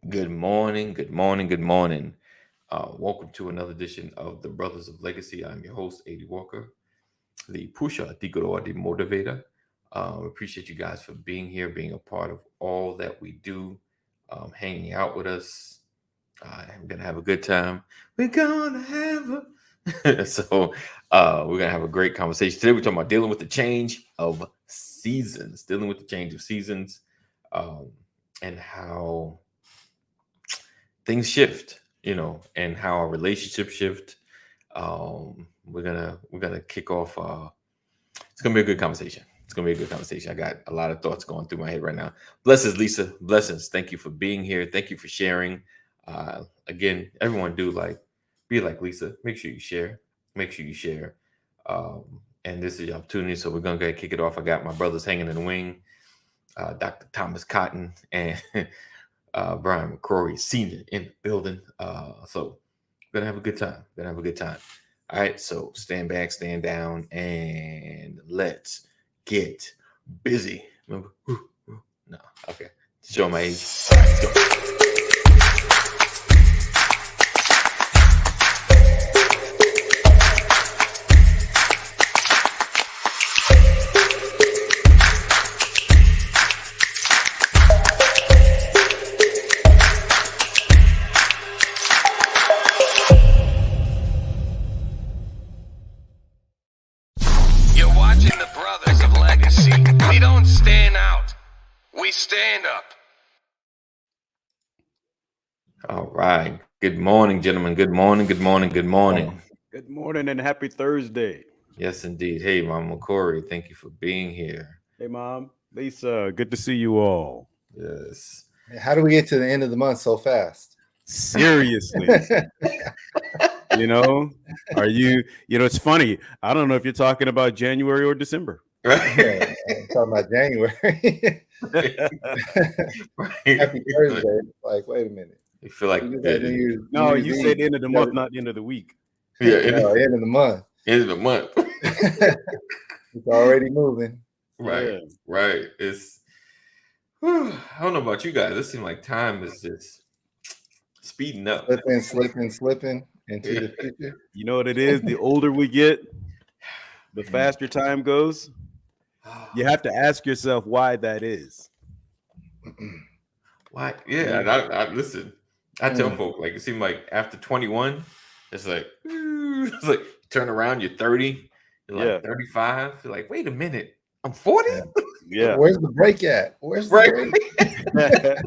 Good morning, good morning, good morning. Welcome to another edition of the Brothers of Legacy. I'm your host, A.D. Walker, the Pusha Tigoro, the Motivator. Appreciate you guys for being here, being a part of all that we do, hanging out with us. I'm gonna have a good time. We're gonna have a we're gonna have a great conversation today. We're talking about dealing with the change of seasons, dealing with the change of seasons, um, and how things shift, and how our relationships shift. We're gonna kick off. It's gonna be a good conversation. It's gonna be a good conversation. I got a lot of thoughts going through my head right now. Blessings, Lisa. Blessings. Thank you for being here. Thank you for sharing. Again, everyone do like be like Lisa. Make sure you share. Make sure you share. And this is your opportunity. So we're gonna go ahead and kick it off. I got my brothers hanging in the wing, Dr. Thomas Cotton and Brian McCrory Sr. in the building. So we're gonna have a good time. Gonna have a good time. All right, so stand back, stand down, and let's get busy. Remember? No, okay. Show my age. All right, let's go. You're watching the Brothers of Legacy. We don't stand out. We stand up. All right. Good morning, gentlemen. Good morning. Good morning. Good morning. Good morning and happy Thursday. Yes, indeed. Hey, Mama McCrory, thank you for being here. Hey, Mom. Lisa, good to see you all. Yes. How do we get to the end of the month so fast? Seriously. Are you, it's funny. I don't know if you're talking about January or December. Right. Yeah, I'm talking about January. Happy Thursday. Like, wait a minute. You feel like No, you said end of the month, not end of the week. yeah, end of the month. End of the month. It's already moving. Right, Yeah. right. It's I don't know about you guys. It seems like time is just speeding up. Slipping into the future. You know what it is? The older we get, the faster time goes. You have to ask yourself why that is. Why? Yeah, I listen. I tell folk like it seems like after 21, it's like turn around, you're 30, you're like 35. You're like, wait a minute, I'm 40. Yeah. Where's the break at? Where's the break?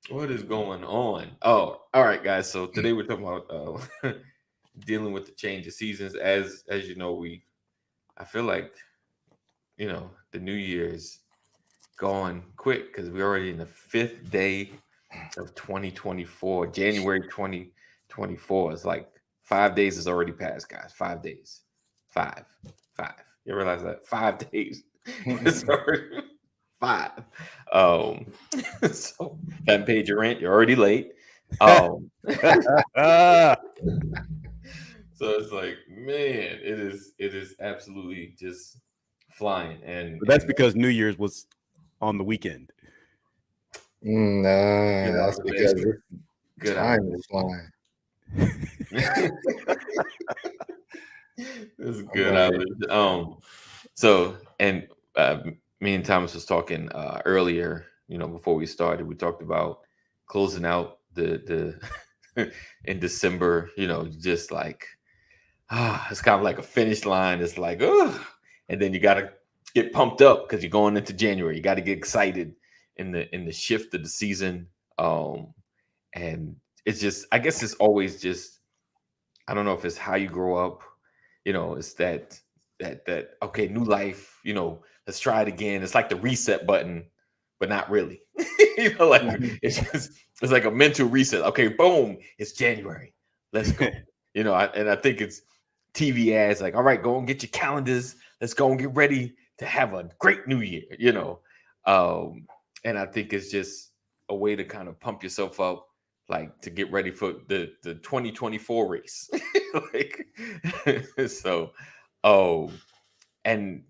What is going on? Oh, all right, guys. So today we're talking about dealing with the change of seasons. As you know, I feel like the new year's gone quick because we're already in the 5th day of 2024. January 2024 is like 5 days has already passed, guys. 5 days. Five. You realize that 5 days is already 5. So haven't paid your rent, you're already late. So it's like, man, it is absolutely just flying. And that's because New Year's was on the weekend. No, that's because time is flying. This is good. So and me and Thomas was talking earlier, before we started. We talked about closing out the in December, just like it's kind of like a finish line. It's like, and then you gotta get pumped up because you're going into January. You got to get excited in the shift of the season. And it's just, I guess it's always just, I don't know if it's how you grow up, it's that okay, new life, let's try it again. It's like the reset button, but not really. It's like a mental reset. Okay, boom, it's January. Let's go. And I think it's TV ads like, all right, go and get your calendars. Let's go and get ready to have a great new year, and I think it's just a way to kind of pump yourself up, like to get ready for the 2024 race. And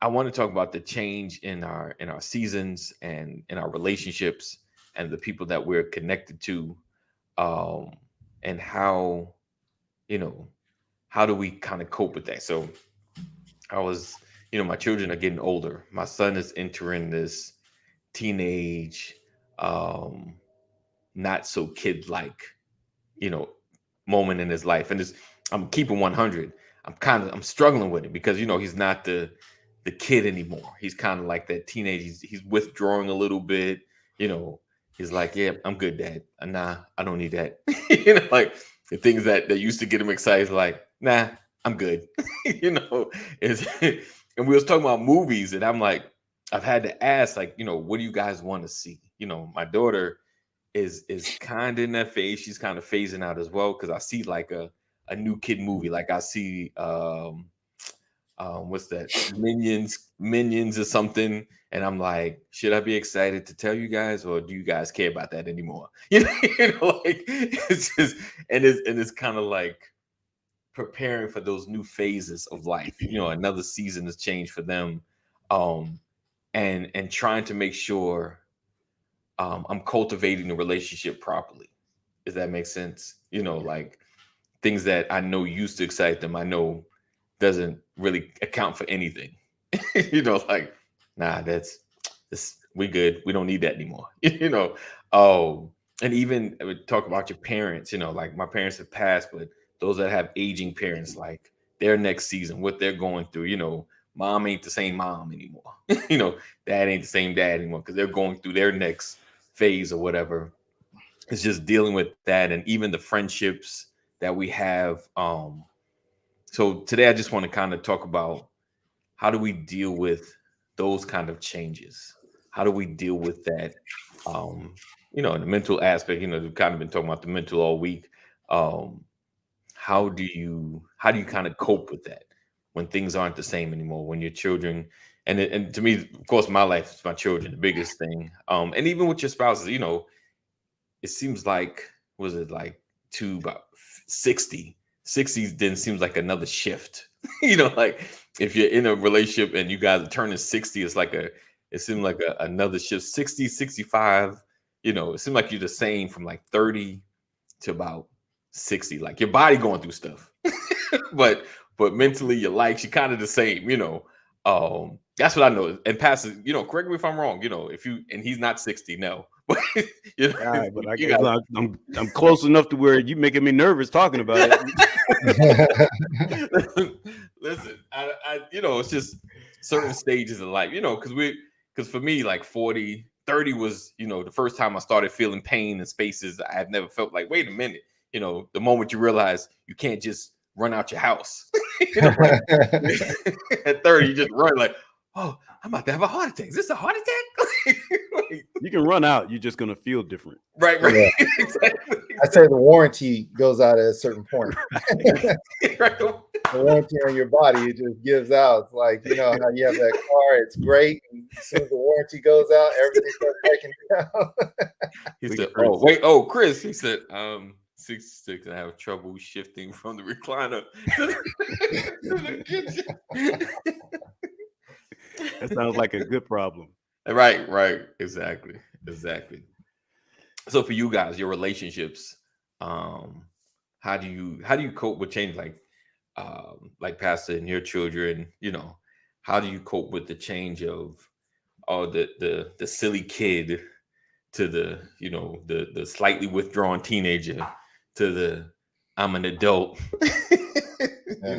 I want to talk about the change in our seasons and in our relationships. and the people that we're connected to, and how, how do we kind of cope with that? So I was, my children are getting older. My son is entering this teenage, not so kid like, you know, moment in his life. And I'm keeping 100. I'm struggling with it because, he's not the kid anymore. He's kind of like that teenage. He's withdrawing a little bit, he's like, yeah, I'm good, Dad. Nah, I don't need that. Like the things that used to get him excited, like, nah, I'm good. Is and we was talking about movies, and I'm like, I've had to ask, like, what do you guys want to see? My daughter is kind of in that phase. She's kind of phasing out as well, because I see like a new kid movie. Like I see what's that, minions or something, and I'm like, should I be excited to tell you guys, or do you guys care about that anymore? Like it's just, and it's kind of like preparing for those new phases of life. Another season has changed for them, and trying to make sure I'm cultivating the relationship properly. Does that make sense? Like things that I know used to excite them, I know doesn't really account for anything. Like, nah, that's we good. We don't need that anymore. Oh, and even I would talk about your parents, like my parents have passed, but those that have aging parents, like their next season, what they're going through, mom ain't the same mom anymore. Dad ain't the same dad anymore, because they're going through their next phase or whatever. It's just dealing with that, and even the friendships that we have. So today I just want to kind of talk about how do we deal with those kind of changes? How do we deal with that? In the mental aspect, we've kind of been talking about the mental all week. How do you kind of cope with that when things aren't the same anymore, when your children, and to me, of course, my life is my children, the biggest thing. And even with your spouses, it seems like, was it like to about 60 then seems like another shift. Like if you're in a relationship and you guys are turning 60, it seems like another shift. 60, 65, it seems like you're the same from like 30 to about 60. Like your body going through stuff, but mentally your life, you're kind of the same. That's what I know. And Pastor, correct me if I'm wrong. If you, and he's not 60, no. But right, but I'm close enough to where you making me nervous talking about it. Listen, I it's just certain stages of life, because for me, like 40, 30 was, the first time I started feeling pain in spaces I had never felt. Like, wait a minute, the moment you realize you can't just run out your house. At 30, you just run like, oh, I'm about to have a heart attack. Is this a heart attack? You can run out. You're just going to feel different. Right. Yeah. Exactly. I say the warranty goes out at a certain point. Right. The warranty on your body, it just gives out. It's like, how you have that car, it's great. And as soon as the warranty goes out, everything starts breaking down. He said, Chris, he said, 66, I have trouble shifting from the recliner to the kitchen. That sounds like a good problem. Right. Exactly. So for you guys, your relationships, how do you cope with change? Like Pastor and your children, how do you cope with the change of the silly kid to the slightly withdrawn teenager to the I'm an adult? I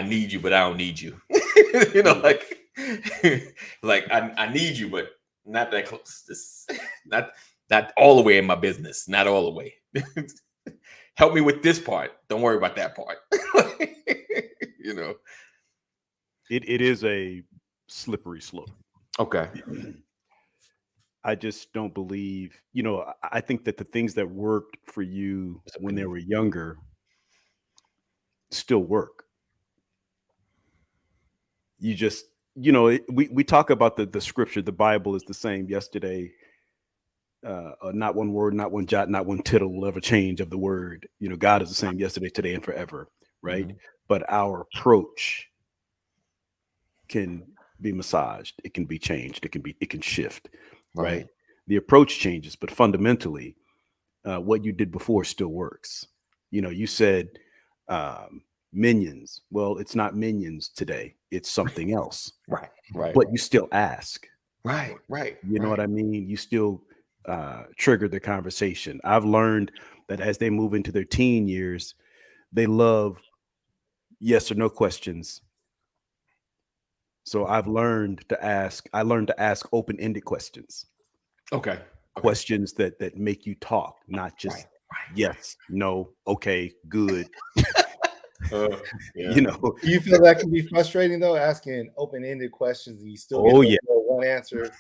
need you, but I don't need you. Like I need you, but not that close. Not all the way in my business. Not all the way. Help me with this part. Don't worry about that part. It is a slippery slope. Okay. I just don't believe, I think that the things that worked for you when they were younger still work. You just, we talk about the scripture, the Bible is the same yesterday. Not one word, not one jot, not one tittle will ever change of the word. God is the same yesterday, today, and forever. Right. Mm-hmm. But our approach can be massaged. It can be changed. It can shift. right? The approach changes, but fundamentally, what you did before still works. You said Minions. Well, it's not Minions today. It's something else. Right. Right. But you still ask. Right. Right. You know what I mean? You still trigger the conversation. I've learned that as they move into their teen years, they love yes or no questions. So I learned to ask open-ended questions. Okay. Questions that make you talk, not just yes, no, okay, good. Yeah. Do you feel that can be frustrating though, asking open-ended questions and you still get those little one answer,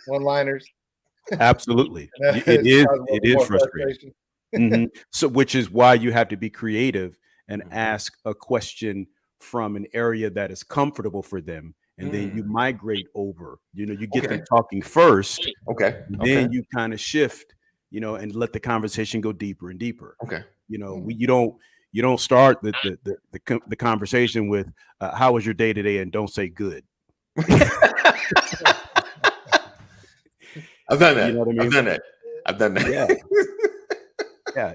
one-liners? Absolutely. It is frustrating. So which is why you have to be creative and ask a question from an area that is comfortable for them, and then you migrate over. You get them talking first. Then you kind of shift, and let the conversation go deeper and deeper. You don't start the conversation with how was your day today, and don't say good. I've done that. You know what I mean? I've done that. Yeah.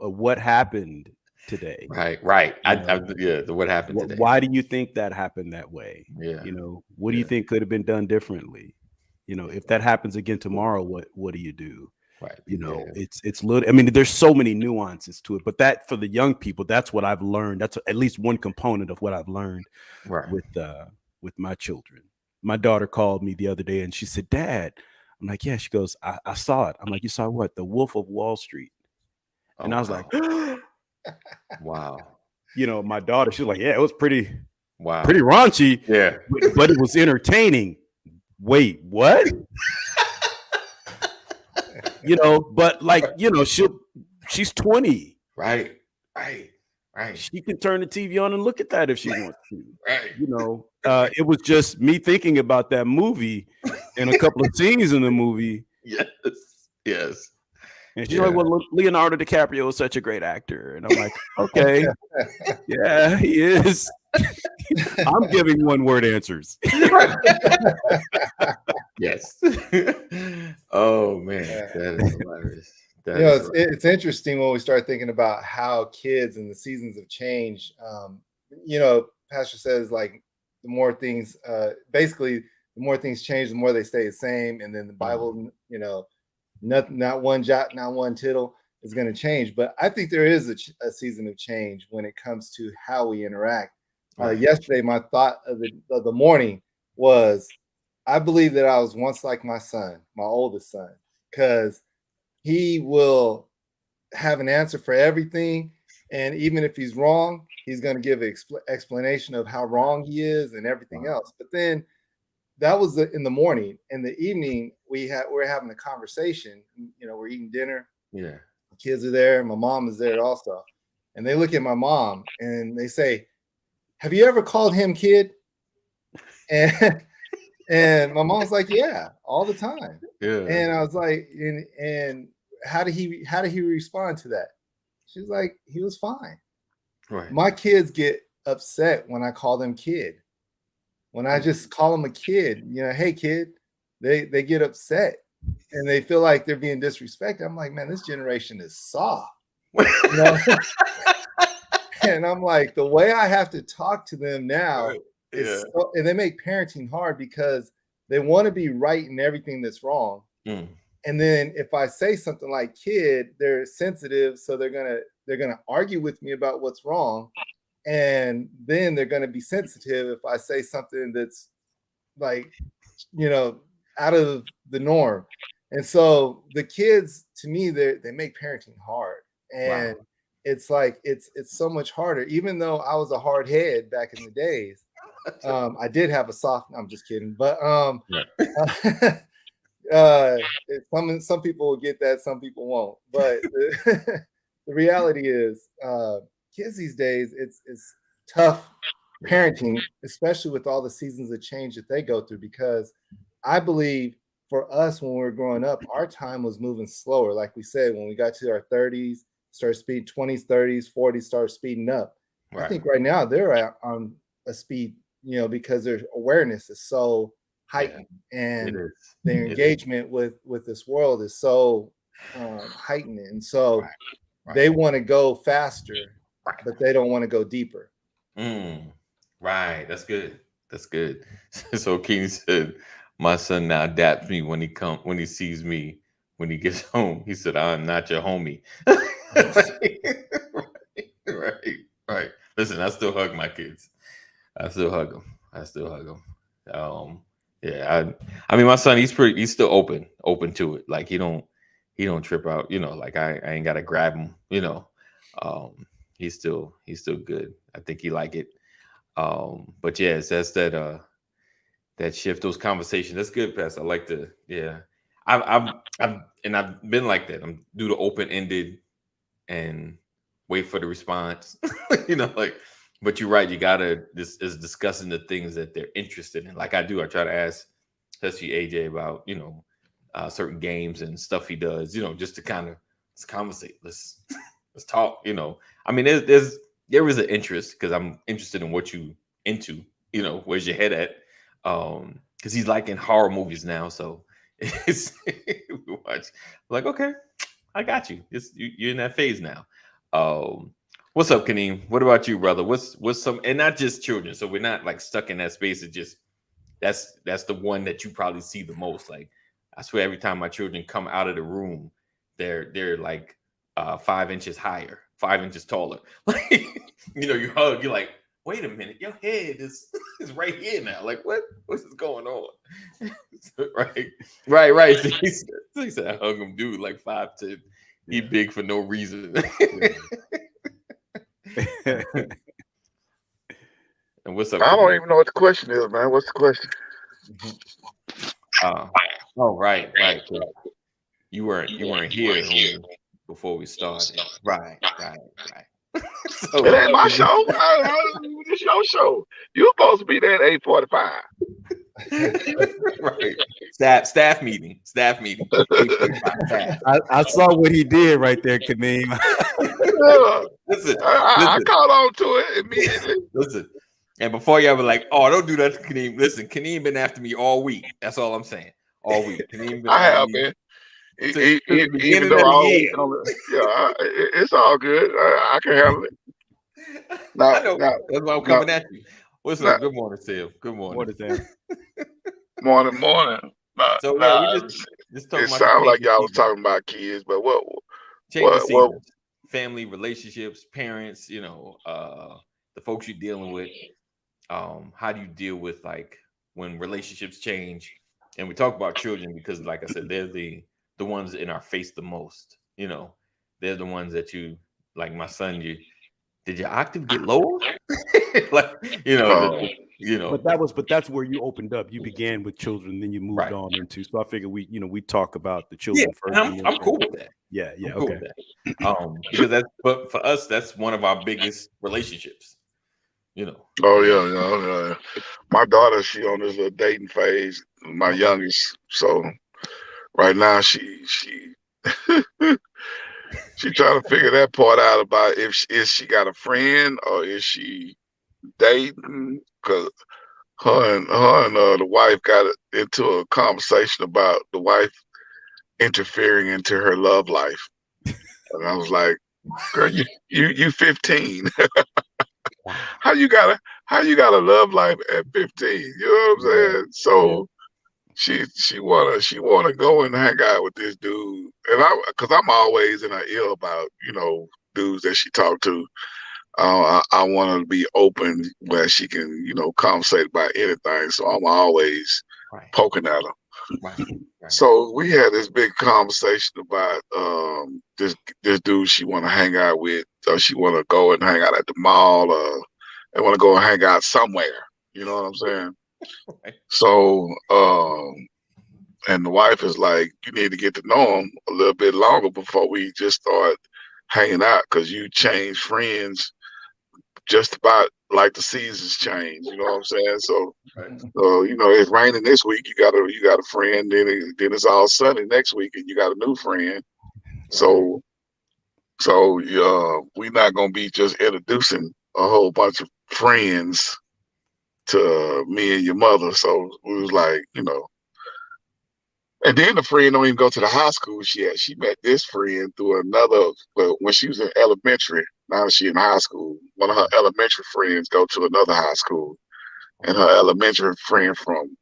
What happened today? Right. What happened today? Why do you think that happened that way? Yeah. What do you think could have been done differently? If that happens again tomorrow, what do you do? Right. It's little. I mean, there's so many nuances to it, but that for the young people, that's what I've learned. That's at least one component of what I've learned with my children. My daughter called me the other day and she said, "Dad," I'm like, "Yeah." She goes, I saw it. I'm like, "You saw what?" "The Wolf of Wall Street." And I was like, wow. My daughter, she was like, "Yeah, it was pretty raunchy. Yeah. But it was entertaining." Wait, what? But like, she's 20. Right. She can turn the TV on and look at that if she wants to. Right. It was just me thinking about that movie and a couple of scenes in the movie. Yes. And she's like, "Well, Leonardo DiCaprio is such a great actor." And I'm like, "Okay, yeah, he is." I'm giving one-word answers. Yes. Oh man, that is hilarious. It's interesting when we start thinking about how kids and the seasons have changed. Pastor says like the more things, basically, the more things change, the more they stay the same. And then the Bible, not one jot, not one tittle is going to change. But I think there is a season of change when it comes to how we interact. Yesterday, my thought of the morning was, I believe that I was once like my son, my oldest son, because he will have an answer for everything. And even if he's wrong, he's going to give an explanation of how wrong he is and everything else. But then that was in the morning. In the evening, we're having a conversation. We're eating dinner. Yeah. The kids are there. My mom is there also. And they look at my mom and they say, "Have you ever called him kid?" And my mom's like, "Yeah, all the time." Yeah. And I was like, and how did he respond to that? She's like, "He was fine." Right. My kids get upset when I call them kid. When I just call them a kid, "Hey kid," they get upset and they feel like they're being disrespected. I'm like, man, this generation is soft. And I'm like, the way I have to talk to them now is and they make parenting hard because they want to be right in everything that's wrong. And then if I say something like kid, they're sensitive, so they're gonna argue with me about what's wrong, and then they're gonna be sensitive if I say something that's like, out of the norm. And so the kids, to me, they make parenting hard, and it's like it's so much harder. Even though I was a hard head back in the days, I did have a soft. I'm just kidding, but some people will get that, some people won't. But the reality is, kids these days, it's tough parenting, especially with all the seasons of change that they go through. Because I believe for us, when we were growing up, our time was moving slower. Like we said, when we got to our 30s, start speed 20s, 30s, 40s, start speeding up. I think right now they're on a speed, because their awareness is so heightened, It and is. their It is. engagement with this world is so heightened, and so Right. Right. they want to go faster, Right. but they don't want to go deeper. Right. That's good. That's good. So King said, "My son now adapts me when he sees me when he gets home." He said, "I'm not your homie." Right. Right. Listen, I still hug my kids. I still hug them. I still hug them. Yeah. I mean, my son, he's still open to it. Like he don't trip out. Like I ain't gotta grab him. He's still good. I think he like it. But yes, that's that shift, those conversations. That's good, Pastor. I like the yeah. I've been like that. I'm do the open ended and wait for the response. Like. But you're right. You gotta this is discussing the things that they're interested in. Like I do. I try to ask, especially AJ, about certain games and stuff he does. Just to kind of let's conversate. Let's let's talk. I mean, there is an interest because I'm interested in what you into. Where's your head at? Because he's liking horror movies now, so it's we watch. Like, okay, I got you. You're in that phase now. What's up, Kaneem? What about you, brother? What's some, and not just children. So we're not like stuck in that space. It's just that's the one that you probably see the most. Like I swear, every time my children come out of the room, they're like 5 inches higher, 5 inches taller. Like you hug, you're like, wait a minute, your head is right here now. Like what's going on? right. So he said, I hug him, dude, like 5'10". He big for no reason. And what's up? I don't even know what the question is, man. What's the question? Right. You weren't here before we started. Right. So, it ain't my show. It's your show. You're supposed to be there at 8:45. Right. Staff meeting. 8:45. I saw what he did right there, Kaneem. Listen, I caught on to it immediately. Listen. And before y'all were like, "Oh, don't do that to Kaneem." Listen, Kaneem been after me all week. That's all I'm saying. All week. Kaneem been I have been. Even though it's all good. I can handle it. I know. That's why I'm coming at you. What's up? Good morning, Sam. Good morning. Morning. So we just talking it about sounds like y'all was talking about kids, but what family relationships, parents, the folks you're dealing with. How do you deal with like when relationships change? And we talk about children because, like I said, they're the ones in our face the most. They're the ones that you like. My son, did your octave get lower? But that's where you opened up. You began with children, then you moved on into. So I figured we talk about the children first. I'm cool with that. Yeah, I'm cool with that. Because but for us, that's one of our biggest relationships. Oh yeah. My daughter, she on this little dating phase. My youngest, so right now she she trying to figure that part out about if she got a friend or is she dating, because her and the wife got into a conversation about the wife interfering into her love life, and I was like, girl, you 15. How you got a love life at 15? You know what I'm saying? So she wanna go and hang out with this dude, and because I'm always in her ear about dudes that she talked to. I want her to be open where she can conversate about anything. So I'm always poking at her. Right. So we had this big conversation about this dude she want to hang out with, or she want to go and hang out at the mall, or they want to go and hang out somewhere. You know what I'm saying? Right. So and the wife is like, you need to get to know him a little bit longer before we just start hanging out, because you change friends just about like the seasons change. You know what I'm saying? So it's raining this week, you got a friend, then it's all sunny next week and you got a new friend. So we're not gonna be just introducing a whole bunch of friends to me and your mother. So we was like, and then the friend don't even go to the high school she at. She met this friend through another, but when she was in elementary. Now that she in high school, one of her elementary friends go to another high school, and her elementary friend from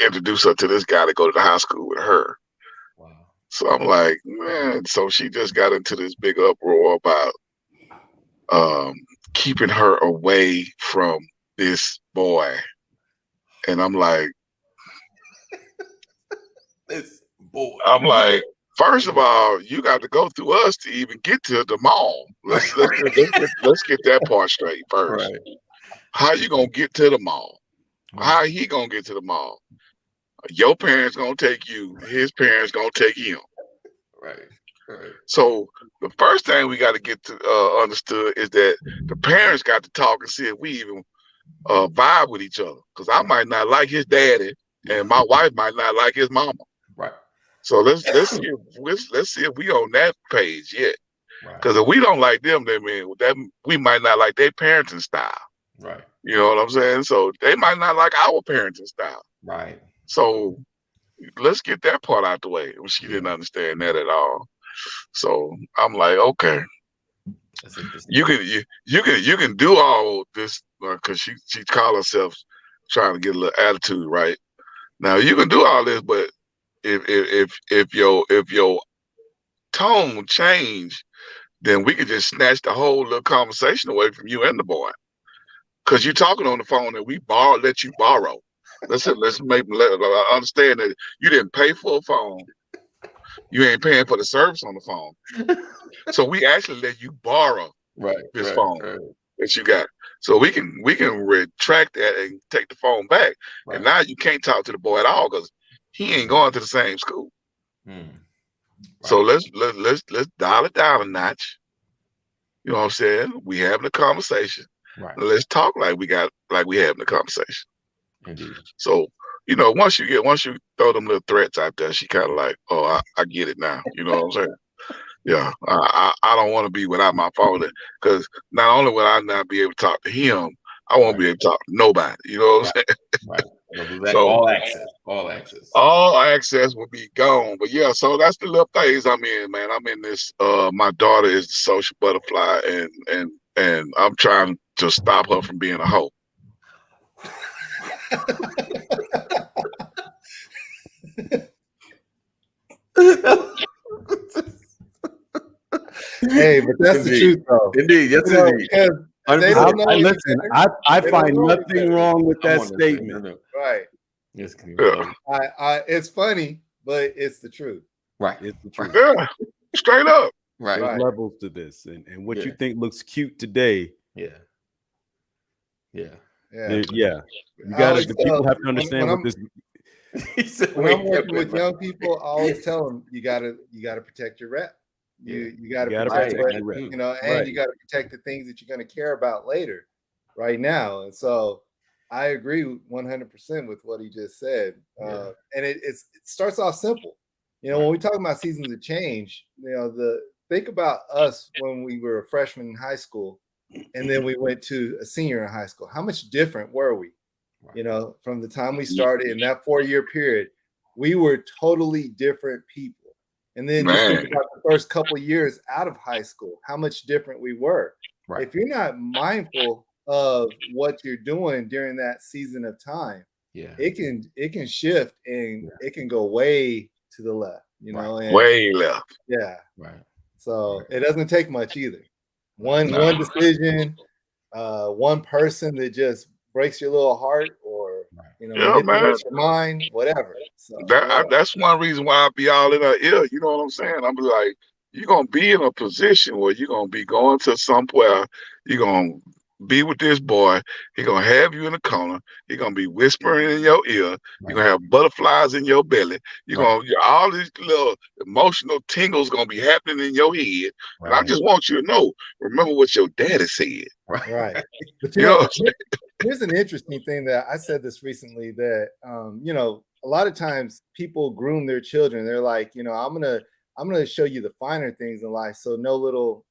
introduced her to this guy to go to the high school with her. Wow. So I'm like, man. So she just got into this big uproar about keeping her away from this boy, and I'm like, This boy. I'm like, first of all, you got to go through us to even get to the mall. Let's get that part straight first. Right. How you gonna get to the mall? How he gonna get to the mall? Your parents gonna take you. His parents gonna take him. Right. Right. So the first thing we got to get to understood is that the parents got to talk and see if we even vibe with each other. Because I might not like his daddy, and my wife might not like his mama. Right. So let's see if we on that page yet. Right. Because if we don't like them, then we might not like their parenting style. Right. You know what I'm saying? So they might not like our parenting style. Right. So let's get that part out the way. She didn't understand that at all. So I'm like, okay, That's interesting. you can do all this because she called herself trying to get a little attitude right. Now you can do all this, but if your tone change, then we could just snatch the whole little conversation away from you and the boy. Because you're talking on the phone and we let you borrow. Let's understand that you didn't pay for a phone. You ain't paying for the service on the phone. So we actually let you borrow this phone that you got. So we can retract that and take the phone back. Right. And now you can't talk to the boy at all because he ain't going to the same school. Right. So let's dial it down a notch. You know what I'm saying? We having a conversation. Right. Let's talk like we having a conversation. Indeed. So, once you throw them little threats out there, she kind of like, oh, I get it now. You know what I'm saying? Yeah, I don't want to be without my phone because not only will I not be able to talk to him, I won't be able to talk to nobody. You know what I'm saying? Right. So all access. All access will be gone. But yeah, so that's the little phase I'm in, man. I'm in this. My daughter is the social butterfly, and I'm trying to stop her from being a hoe. Hey, but that's the truth, though. Indeed, yes, indeed. Listen, I find nothing wrong with that statement. Right. Yes, it's funny, but it's the truth. Right. It's the truth. Yeah, straight up. Right. There's levels to this, and what you think looks cute today. Yeah. You gotta. The people have to understand what this. When I'm working with young people, I always tell them you gotta protect your rep. You gotta protect your rep, and you gotta protect the things that you're gonna care about later, right now. And so I agree 100% with what he just said. And it starts off simple. When we talk about seasons of change, think about us when we were a freshman in high school, and then we went to a senior in high school. How much different were we? From the time we started in that 4-year period, we were totally different people. And then just think about the first couple of years out of high school, how much different we were. Right. If you're not mindful of what you're doing during that season of time, it can shift and it can go way to the left, and way left. Yeah. Right. So it doesn't take much either. One decision, one person that just breaks your little heart, or manipulates your mind, whatever. So that's one reason why I be all in her ear. You know what I'm saying? I'm like, you're gonna be in a position where you're gonna be going to somewhere, you're gonna be with this boy, he gonna have you in the corner, he gonna be whispering in your ear, you're gonna have butterflies in your belly, all these little emotional tingles gonna be happening in your head. And I just want you to know, remember what your daddy said. Right. But here's an interesting thing that I said this recently, that a lot of times people groom their children. They're like, I'm gonna show you the finer things in life, so no little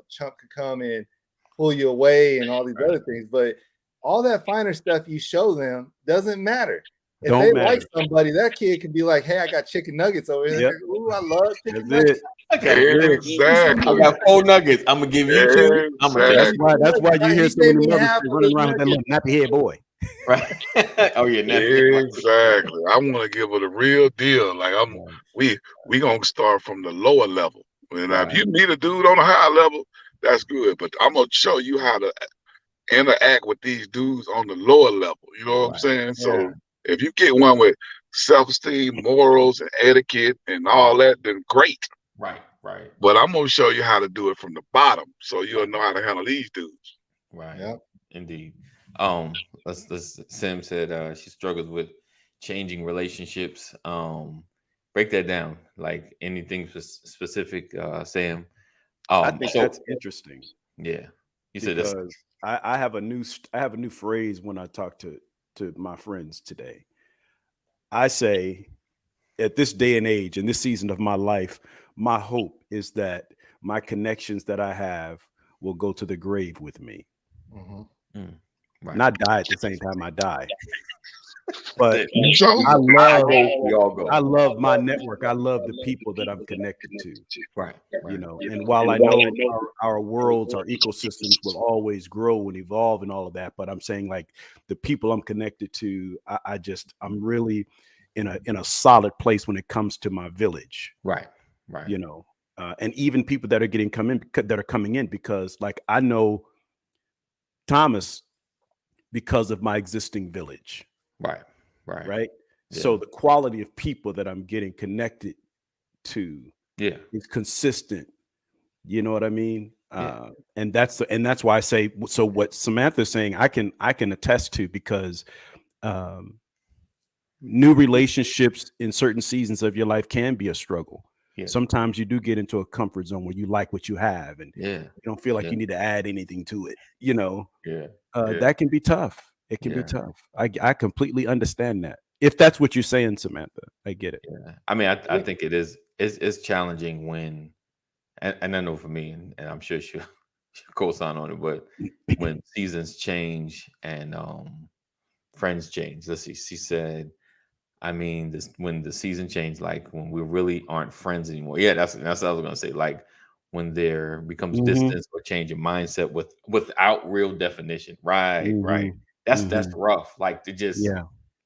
chunk can come and pull you away and all these other things. But all that finer stuff you show them doesn't matter. If Don't they matter. like somebody, that kid can be like, "Hey, I got chicken nuggets over here. Yep. Ooh, I love chicken That's nuggets." it. I got, I Exactly. got 4 nuggets. I'm gonna give you 2. I'm gonna Exactly. That's why you Right, hear he so many gave me mothers half of running the around with that little nappy head boy. right. Oh yeah, nephew. Exactly. I want to give it a real deal. Like we gonna start from the lower level. And if you meet a dude on a high level, that's good. But I'm gonna show you how to interact with these dudes on the lower level. You know what I'm saying? So if you get one with self-esteem, morals, and etiquette and all that, then great. Right. But I'm gonna show you how to do it from the bottom, so you'll know how to handle these dudes. Right. Yep. Indeed. Let's Sim said she struggles with changing relationships. Break that down. Like anything specific, Sam. I think So that's interesting yeah. You said that's because I have a new phrase when I talk to my friends today. I say, at this day and age, in this season of my life, my hope is that my connections that I have will go to the grave with me. right. Not die at the same time I die. But So I love my network. I love the people that I'm connected to. Right. You know, and while I know our worlds, our ecosystems will always grow and evolve and all of that, but I'm saying like the people I'm connected to, I'm really in a solid place when it comes to my village. Right. You know, and even people that are coming in because like I know Thomas because of my existing village. Right. Yeah. So the quality of people that I'm getting connected to is consistent. You know what I mean? And that's why I say, so what Samantha's saying, I can attest to, because new relationships in certain seasons of your life can be a struggle. Sometimes you do get into a comfort zone where you like what you have and you don't feel like you need to add anything to it. You know, that can be tough. It can be tough. I completely understand that. If that's what you're saying, Samantha, I get it. Yeah. I mean, I think it is. It's challenging when, and I know for me, and I'm sure she'll co-sign on it, but when seasons change and friends change. Let's see. She said, I mean, when the season changed, like when we really aren't friends anymore. Yeah, that's what I was gonna say. Like when there becomes distance or change in mindset without real definition. Right. That's rough. Like to just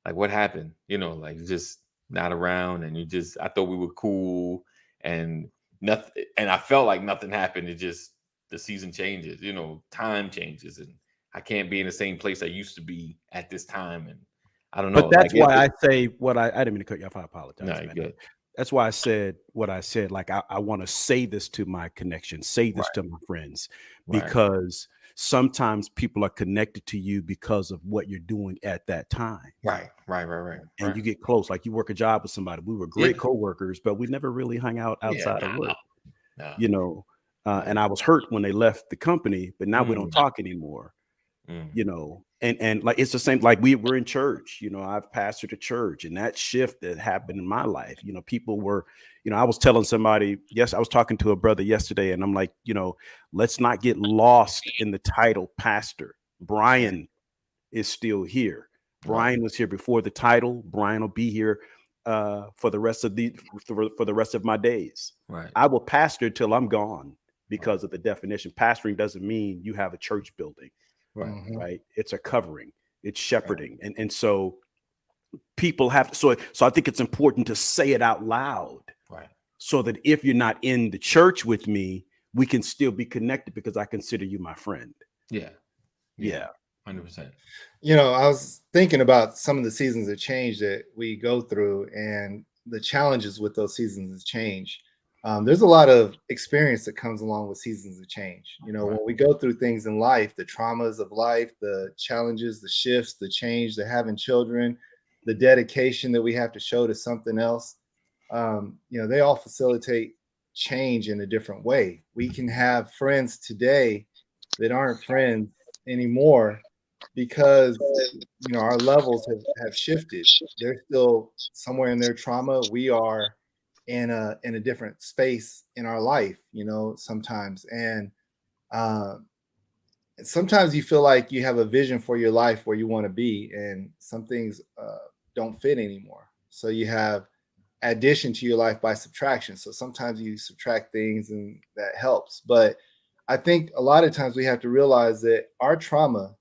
like what happened, you know, like just not around, and I thought we were cool and nothing, and I felt like nothing happened. It just the season changes, you know, time changes, and I can't be in the same place I used to be at this time, and I don't know. But that's why I say what I didn't mean to cut you off. I apologize. No, good. That's why I said what I said. Like I want to say this to my connection, say this to my friends, because sometimes people are connected to you because of what you're doing at that time. Right. And you get close. Like you work a job with somebody. We were great coworkers, but we never really hung out outside of work. No. You know, and I was hurt when they left the company, but now we don't talk anymore. You know, and like it's the same, like we were in church, you know, I've pastored a church, and that shift that happened in my life, you know, people were, you know, I was telling somebody, I was talking to a brother yesterday, and I'm like, you know, let's not get lost in the title pastor. Brian is still here. Brian was here before the title. Brian will be here for the rest of my days. I will pastor till I'm gone because of the definition. Pastoring doesn't mean you have a church building. Right. It's a covering, it's shepherding. And so people have to, so I think it's important to say it out loud. So that if you're not in the church with me, we can still be connected because I consider you my friend. Yeah. 100%. You know, I was thinking about some of the seasons of change that we go through and the challenges with those seasons of change. There's a lot of experience that comes along with seasons of change. You know, when we go through things in life, the traumas of life, the challenges, the shifts, the change, the having children, the dedication that we have to show to something else, you know, they all facilitate change in a different way. We can have friends today that aren't friends anymore because, you know, our levels have shifted. They're still somewhere in their trauma. We are in a different space in our life, you know, sometimes. And sometimes you feel like you have a vision for your life where you want to be, and some things don't fit anymore. So you have addition to your life by subtraction. So sometimes you subtract things and that helps. But I think a lot of times we have to realize that our trauma,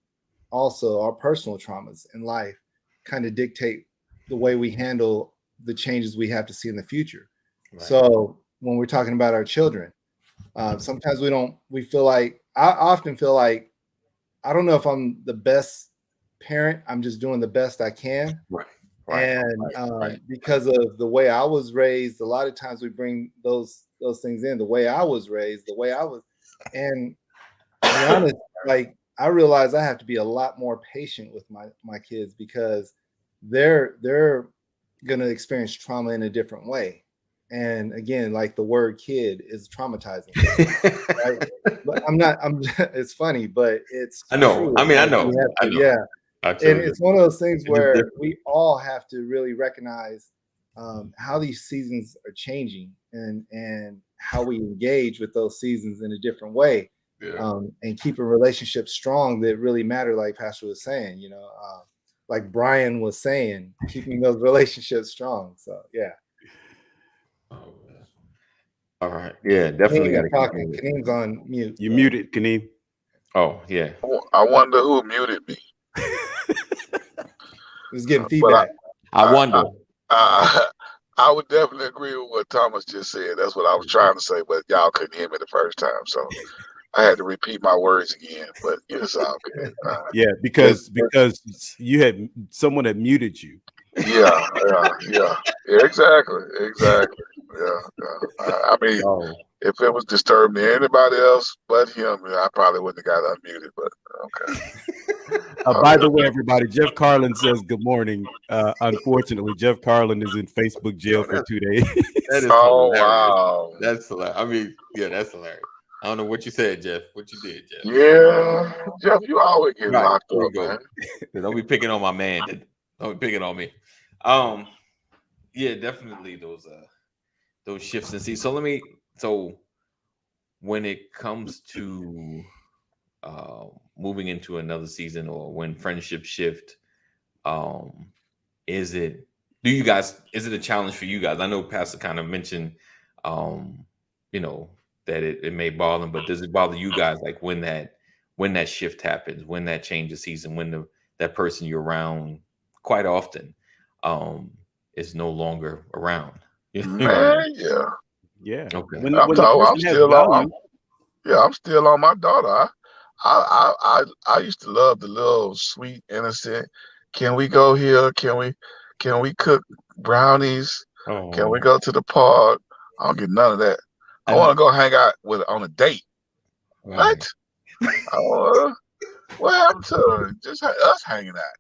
also our personal traumas in life, kind of dictate the way we handle the changes we have to see in the future. Right. So when we're talking about our children, sometimes we feel like, I often feel like, I don't know if I'm the best parent. I'm just doing the best I can. Right. And because of the way I was raised, a lot of times we bring those things in. The way I was raised, the way I was, and to be honest, like I realize I have to be a lot more patient with my kids, because they're gonna experience trauma in a different way. And again, like the word kid is traumatizing, right? But it's funny, but it's I know. true. I mean, I Like, know. we have I to- know. yeah. Absolutely. And it's one of those things It's where different. we all have to really recognize how these seasons are changing, and how we engage with those seasons in a different way, Yeah. and keep a relationship strong that really matter, like Pastor was saying, like Brian was saying, keeping those relationships strong. So yeah. Oh, man. All right. Yeah, definitely got to keep Talking. moving. Kaneem's on mute. You muted, Kaneem. Oh, yeah. I wonder who muted me. Just getting But feedback. I wonder. I would definitely agree with what Thomas just said. That's what I was trying to say, but y'all couldn't hear me the first time, so I had to repeat my words again. But it's all good. Yeah, because you had someone had muted you. Yeah, exactly. Yeah. I mean, Oh, if it was disturbing to anybody else but him, I probably wouldn't have got unmuted. But okay. By the way, everybody, Jeff Carlin says good morning. Unfortunately, Jeff Carlin is in Facebook jail for 2 days. that is Oh hilarious. wow. That's hilarious. I mean, yeah, that's hilarious. I don't know what you said, Jeff. What you did, Jeff. Yeah, Jeff, you always get Right, locked there we up, go. man. Don't be picking on my man. Don't be picking on me. Yeah, definitely those shifts in see. So when it comes to moving into another season, or when friendships shift, is it a challenge for you guys? I know Pastor kind of mentioned that it may bother him, but does it bother you guys, like when that shift happens, when that change of season, when that person you're around quite often is no longer around? Man, yeah. Yeah. Okay. When I'm the person has still value, I'm still on my daughter. I used to love the little sweet innocent. Can we go here? Can we cook brownies? Can we go to the park? I don't get none of that. I want to go hang out on a date. Right. What? What happened to just us hanging out?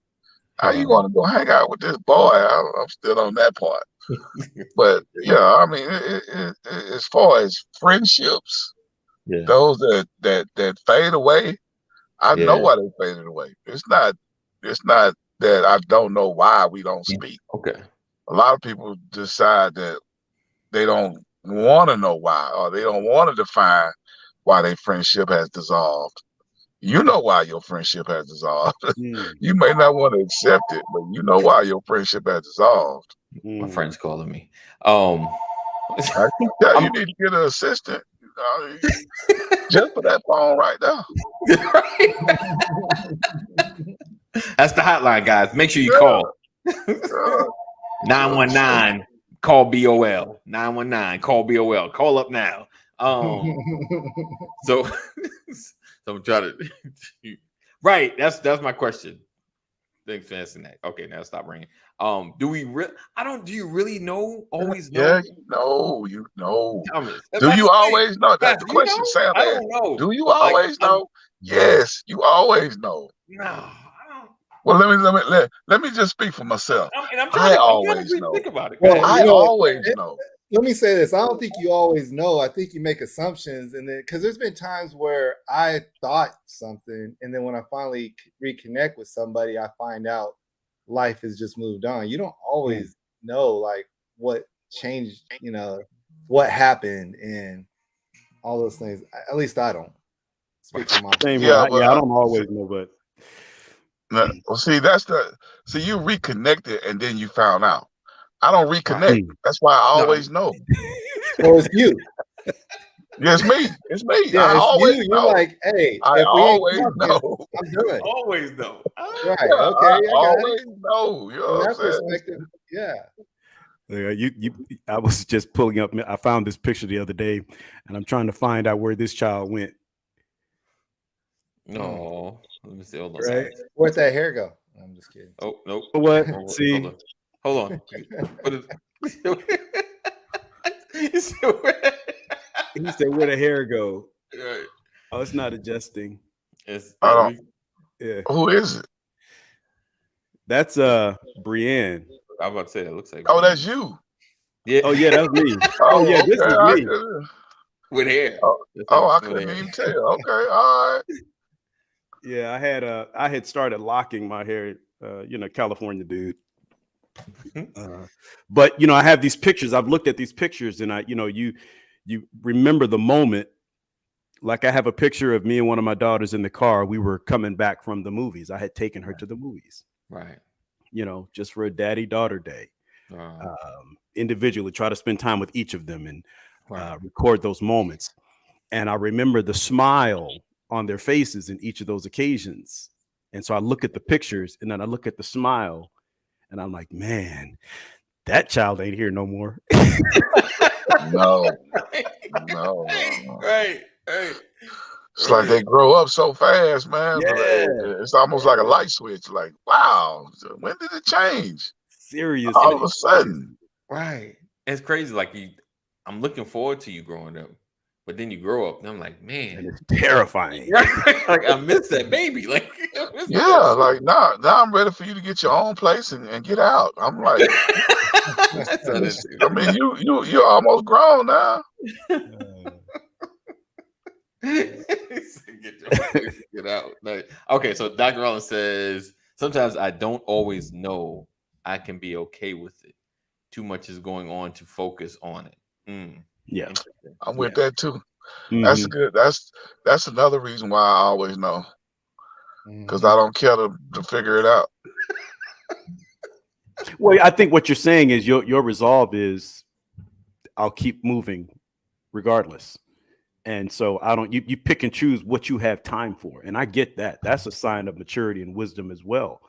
How you Right. want to go hang out with this boy? I'm still on that part. But yeah, I mean, as far as friendships, Yeah. those that fade away, I know Yeah. why they faded away. It's not that I don't know why we don't speak. Okay. A lot of people decide that they don't want to know why, or they don't want to define why their friendship has dissolved. You know why your friendship has dissolved. You may not want to accept it, but you know why your friendship has dissolved. My friend's calling me. I can tell you need to get an assistant. Just for that phone right now. That's the hotline, guys. Make sure you call. 919 call BOL. 919 call BOL. Call up now. So I'm trying to right. That's my question. Thanks for answering that. Okay, now stop ringing. Do we do you really know? Always know? Yeah, you know. Thomas, Do you always know? That's the you know? question Sam I asked. don't know. Do you always know? Yes, you always know. No, I don't. Well, let me just speak for myself. I'm trying to always know. think about it. Well, I always know. Let me say this. I don't think you always know. I think you make assumptions, and then because there's been times where I thought something, and then when I finally reconnect with somebody, I find out life has just moved on. You don't always know like what changed, what happened, and all those things. At least I don't. speak for my Same Yeah, way. but I don't always know, but well, see, you reconnected and then you found out. I don't reconnect. Right. That's why I No. always know. So it's you. Yeah, it's me. It's me. Yeah, I it's always you. You're know. like, hey, I if we ain't always talking, know. I'm done. Always though. Right. Yeah, Okay. I I got it. always know. You know From what I'm that saying? perspective, yeah. I was just pulling up. I found this picture the other day, and I'm trying to find out where this child went. No. Let me see. Hold on. Right. Where'd that hair go? I'm just kidding. Oh nope. What? Hold See, on. Hold on. What is You said where- he said, "Where the hair go?" Right. Oh, it's not adjusting. It's, I don't- Yeah, Who is it? that's Brienne. I'm about to say it looks like. Oh, that's you. Yeah. Oh yeah, that's me. Oh yeah, this okay, is I me. couldn't- With hair. Oh, That's I like couldn't with even hair. tell. Okay, all right. Yeah, I had started locking my hair. California dude. But I have these pictures. I've looked at these pictures, and you remember the moment. Like I have a picture of me and one of my daughters in the car. We were coming back from the movies. I had taken her to the movies, Right. just for a daddy-daughter day. Individually, try to spend time with each of them and Right. record those moments. And I remember the smile on their faces in each of those occasions. And so I look at the pictures and then I look at the smile and I'm like, man, that child ain't here no more. No, Right. It's like they grow up so fast, man. Yeah. It's almost like a light switch. Like, wow, when did it change? Seriously. All of a sudden. Right. It's crazy. Like I'm looking forward to you growing up, but then you grow up, and I'm like, And man, it's terrifying. like I miss that baby. Like, Yeah, like now I'm ready for you to get your own place and get out. I'm like, I mean, you're almost grown now. Get out. Like, okay, so Dr. Rollins says sometimes I don't always know I can be okay with it. Too much is going on to focus on it. Yeah. Interesting. I'm with that too. Mhm. That's good. That's another reason why I always know, because I don't care to figure it out. Well, I think what you're saying is your resolve is I'll keep moving regardless. And so you pick and choose what you have time for. And I get that. That's a sign of maturity and wisdom as well.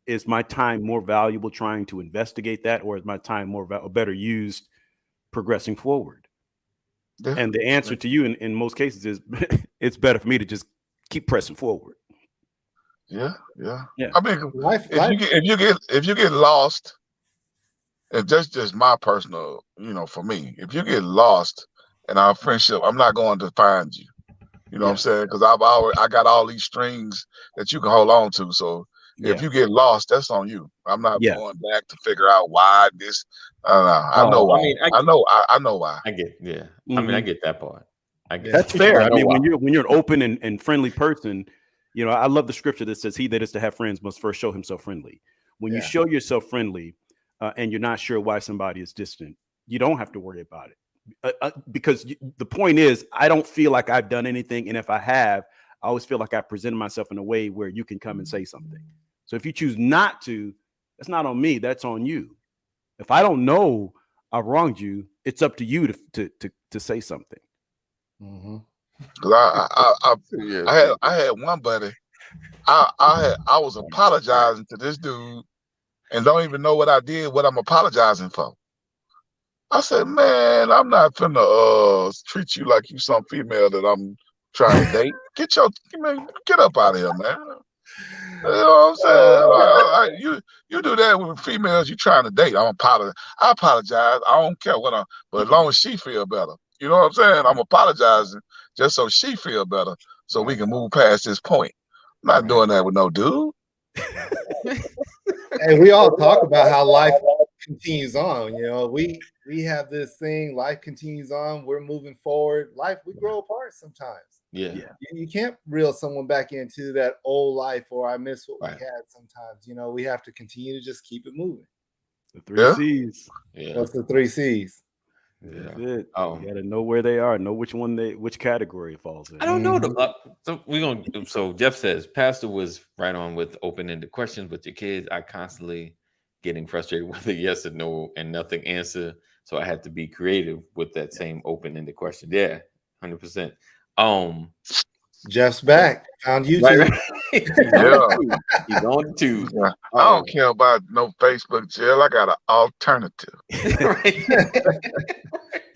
Is my time more valuable trying to investigate that, or is my time better used progressing forward? Yeah. And the answer to you in most cases is it's better for me to just keep pressing forward. Yeah. Yeah. I mean, if you get lost, and just my personal, for me, if you get lost in our friendship, I'm not going to find you. You know what I'm saying? Because I got all these strings that you can hold on to. So if you get lost, that's on you. I'm not going back to figure out why this. I know why. I know why. I get, yeah. Mm-hmm. I mean, I get that part. I get that's fair. I mean, when you're an open and friendly person, I love the scripture that says, "He that is to have friends must first show himself friendly." When you show yourself friendly, and you're not sure why somebody is distant, you don't have to worry about it. Because the point is, I don't feel like I've done anything, and if I have, I always feel like I presented myself in a way where you can come and say something. So if you choose not to, that's not on me. That's on you. If I don't know I've wronged you, it's up to you to say something. Because I had one buddy. I was apologizing to this dude and don't even know what I did, what I'm apologizing for. I said, man, I'm not finna treat you like you some female that I'm trying to date. Get up out of here, man. You know what I'm saying? You do that with females you trying to date. I apologize. I don't care but as long as she feel better. You know what I'm saying? I'm apologizing just so she feel better, so we can move past this point. I'm not doing that with no dude. And we all talk about how life continues on. We have this thing, life continues on. We're moving forward. We grow apart sometimes. Yeah. You can't reel someone back into that old life, or I miss what we had sometimes. We have to continue to just keep it moving. The 3 C's. Yeah. What's the 3 C's? That's Yeah. it. Um, You got to know where they are, know which category it falls in. I don't know. Mhm. So we're gonna. So Jeff says, Pastor was right on with open-ended questions with your kids. I constantly getting frustrated with a yes or no and nothing answer. So I had to be creative with that same open-ended question. Yeah, 100%. Um, Jeff's back. Found YouTube. right. He's on Yeah. the tube. He's on the tube. Yeah. I don't care about no Facebook jail. I got an alternative. Right.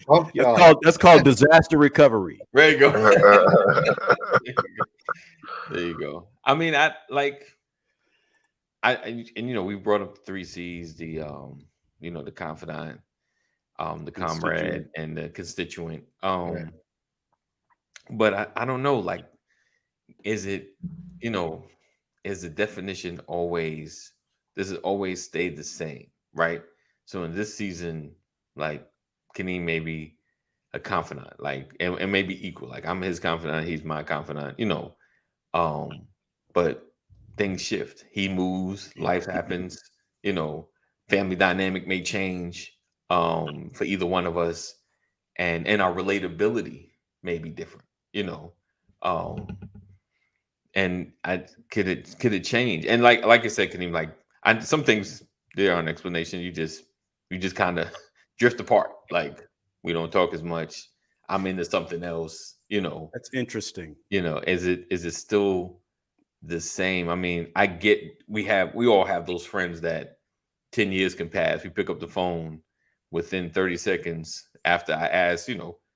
Oh, That's called disaster recovery. There you go. Yeah. There you go. I mean, I like and we brought up the 3 C's, the the confidant, the comrade, Constituent. and the constituent. Right. But I don't know, like, is it, is the definition always, does it always stay the same, right? So in this season, like, can he maybe a confidant, like, and maybe equal, like I'm his confidant, he's my confidant, but things shift. He moves, life happens, family dynamic may change for either one of us, and our relatability may be different, Um and I could it change? And like I said, Kareem, like some things there are an explanation. You just kind of drift apart. Like we don't talk as much. I'm into something else, That's interesting. Is it still the same? I mean, I get we all have those friends that 10 years can pass. We pick up the phone within 30 seconds after I ask,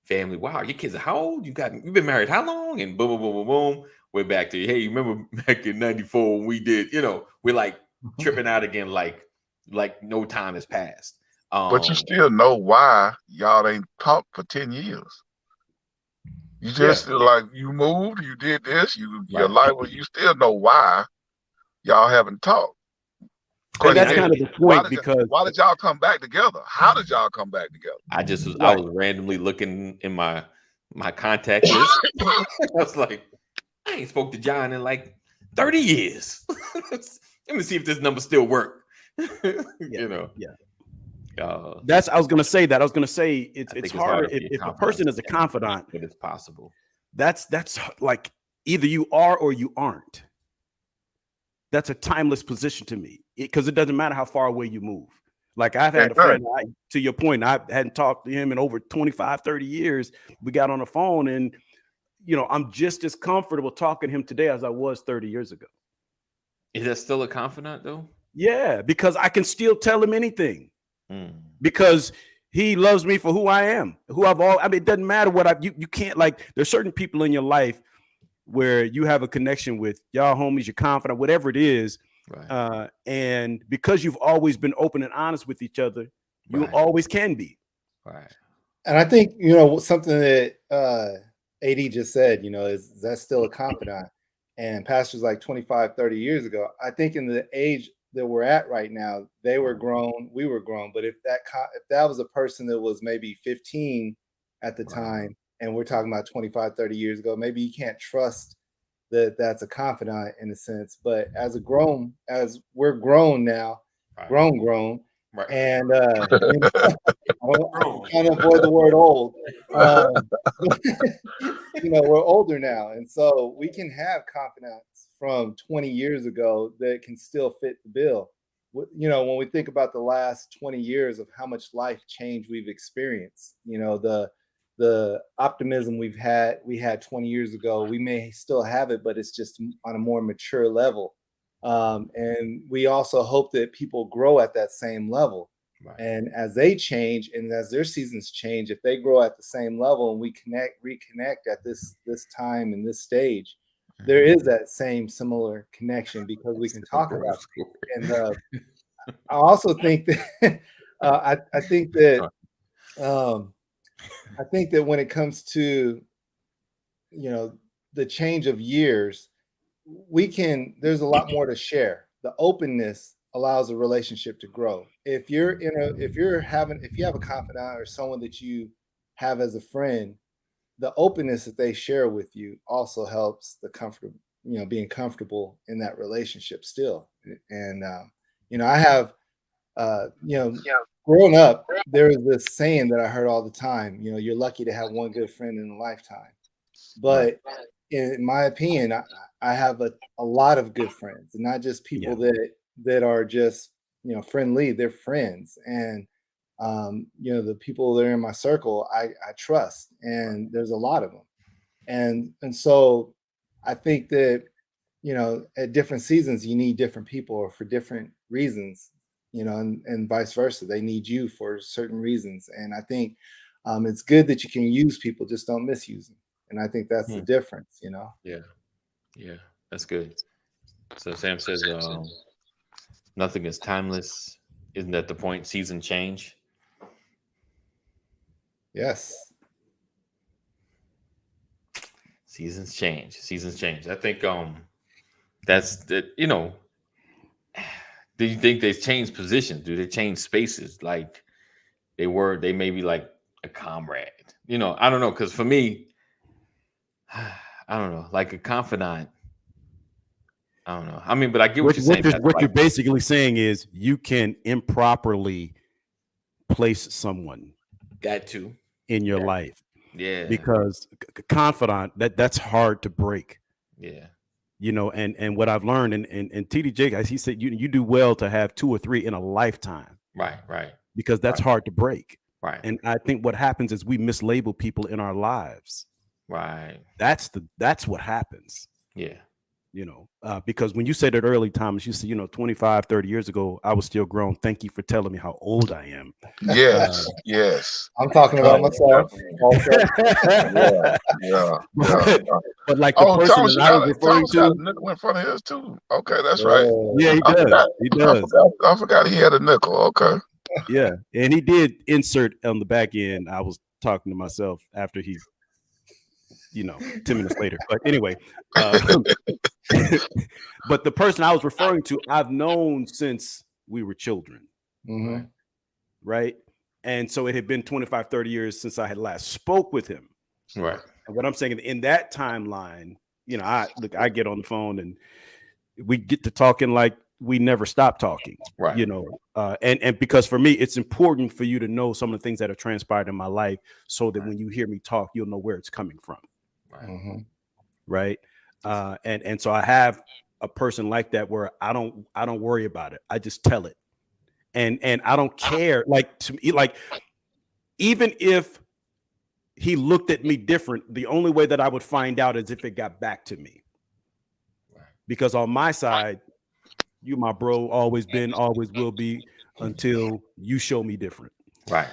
family, wow, your kids are how old? You've been married how long? And boom, boom, boom, boom, boom. We're back to, hey, you remember back in 94 when we did, we're like tripping out again, like no time has passed. But you still know why y'all ain't talked for 10 years. You just like you moved, you did this, your life, you still know why y'all haven't talked. And that's kind of the point, because why did y'all come back together? How did y'all come back together? I was randomly looking in my contact list. I was like, I ain't spoke to John in like 30 years. Let me see if this number still work. That's, I was going to say that. I was going to say it's hard if a person is a confidant, but it's possible. That's like either you are or you aren't. That's a timeless position to me, because it doesn't matter how far away you move. Like I've had a friend, to your point, I hadn't talked to him in over 25, 30 years. We got on the phone and, I'm just as comfortable talking to him today as I was 30 years ago. Is that still a confidant though? Yeah, because I can still tell him anything. Because he loves me for who I am, it doesn't matter what you can't, like, there's certain people in your life where you have a connection with, y'all homies, you're confident, whatever it is. Right. And because you've always been open and honest with each other, you always can be. Right. And I think, something that AD just said, is that still a confidant? And pastors like 25, 30 years ago, I think in the age that we're at right now, they were grown, we were grown. But if that was a person that was maybe 15 at the time, and we're talking about 25, 30 years ago, maybe you can't trust that that's a confidant in a sense. But as we're grown now, grown, right. And I'm trying to avoid the word old. We're older now, and so we can have confidence from 20 years ago that can still fit the bill. When we think about the last 20 years of how much life change we've experienced, the optimism we had 20 years ago, we may still have it, but it's just on a more mature level. And we also hope that people grow at that same level. Right. And as they change and as their seasons change, if they grow at the same level and we reconnect at this time and this stage, there is that same similar connection, because we can talk about it. And I also think that I think that when it comes to the change of years, there's a lot more to share. The openness allows a relationship to grow. If you have a confidant or someone that you have as a friend, the openness that they share with you also helps the comfort, being comfortable in that relationship still. And I have you know, growing up, there was this saying that I heard all the time. You know, you're lucky to have one good friend in a lifetime. But in my opinion, I have a lot of good friends, and not just people that are just, you know, friendly. They're friends, and you know, the people that are in my circle, I trust, and there's a lot of them, and so I think that, you know, at different seasons you need different people for different reasons, you know, and vice versa. They need you for certain reasons, and I think it's good that you can use people, just don't misuse them. And I think that's the difference, you know. Yeah, that's good. So Sam says, nothing is timeless. Isn't that the point? Season change. Yes. Seasons change. Seasons change. I think that's that, you know, do you think they change positions? Do they change spaces? Like they may be like a comrade. You know, I don't know. Cause for me, I don't know, like a confidant. I don't know. I mean, but I get what you're saying. What you're basically saying is you can improperly place someone that too in your life. Yeah. Because confidant, that's hard to break. Yeah. You know, and what I've learned, and TD Jakes, he said you do well to have 2 or 3 in a lifetime. Right. Because that's hard to break. Right. And I think what happens is we mislabel people in our lives. Right. That's what happens. Yeah. You know, because when you said it early, Thomas, you said, you know, 25, 30 years ago, I was still grown. Thank you for telling me how old I am. Yes, yes. I'm talking about myself. Yeah. But like the person Thomas, that I was referring Thomas got to, a nickel in front of his too. Okay, that's right. Yeah, he does. He does. I forgot he had a nickel. Okay. Yeah, and he did insert on the back end. I was talking to myself after he, you know, 10 minutes later. But anyway, but the person I was referring to, I've known since we were children. Mm-hmm. Right. And so it had been 25, 30 years since I had last spoke with him. Right. And what I'm saying in that timeline, you know, I get on the phone and we get to talking like we never stop talking. Right. You know, and because for me, it's important for you to know some of the things that have transpired in my life so that when you hear me talk, you'll know where it's coming from. Right. Mm-hmm. Right. And so I have a person like that where I don't worry about it. I just tell it. And I don't care. Like, to me, like, even if he looked at me different, the only way that I would find out is if it got back to me. Because on my side, you my bro, always been, always will be, until you show me different. Right.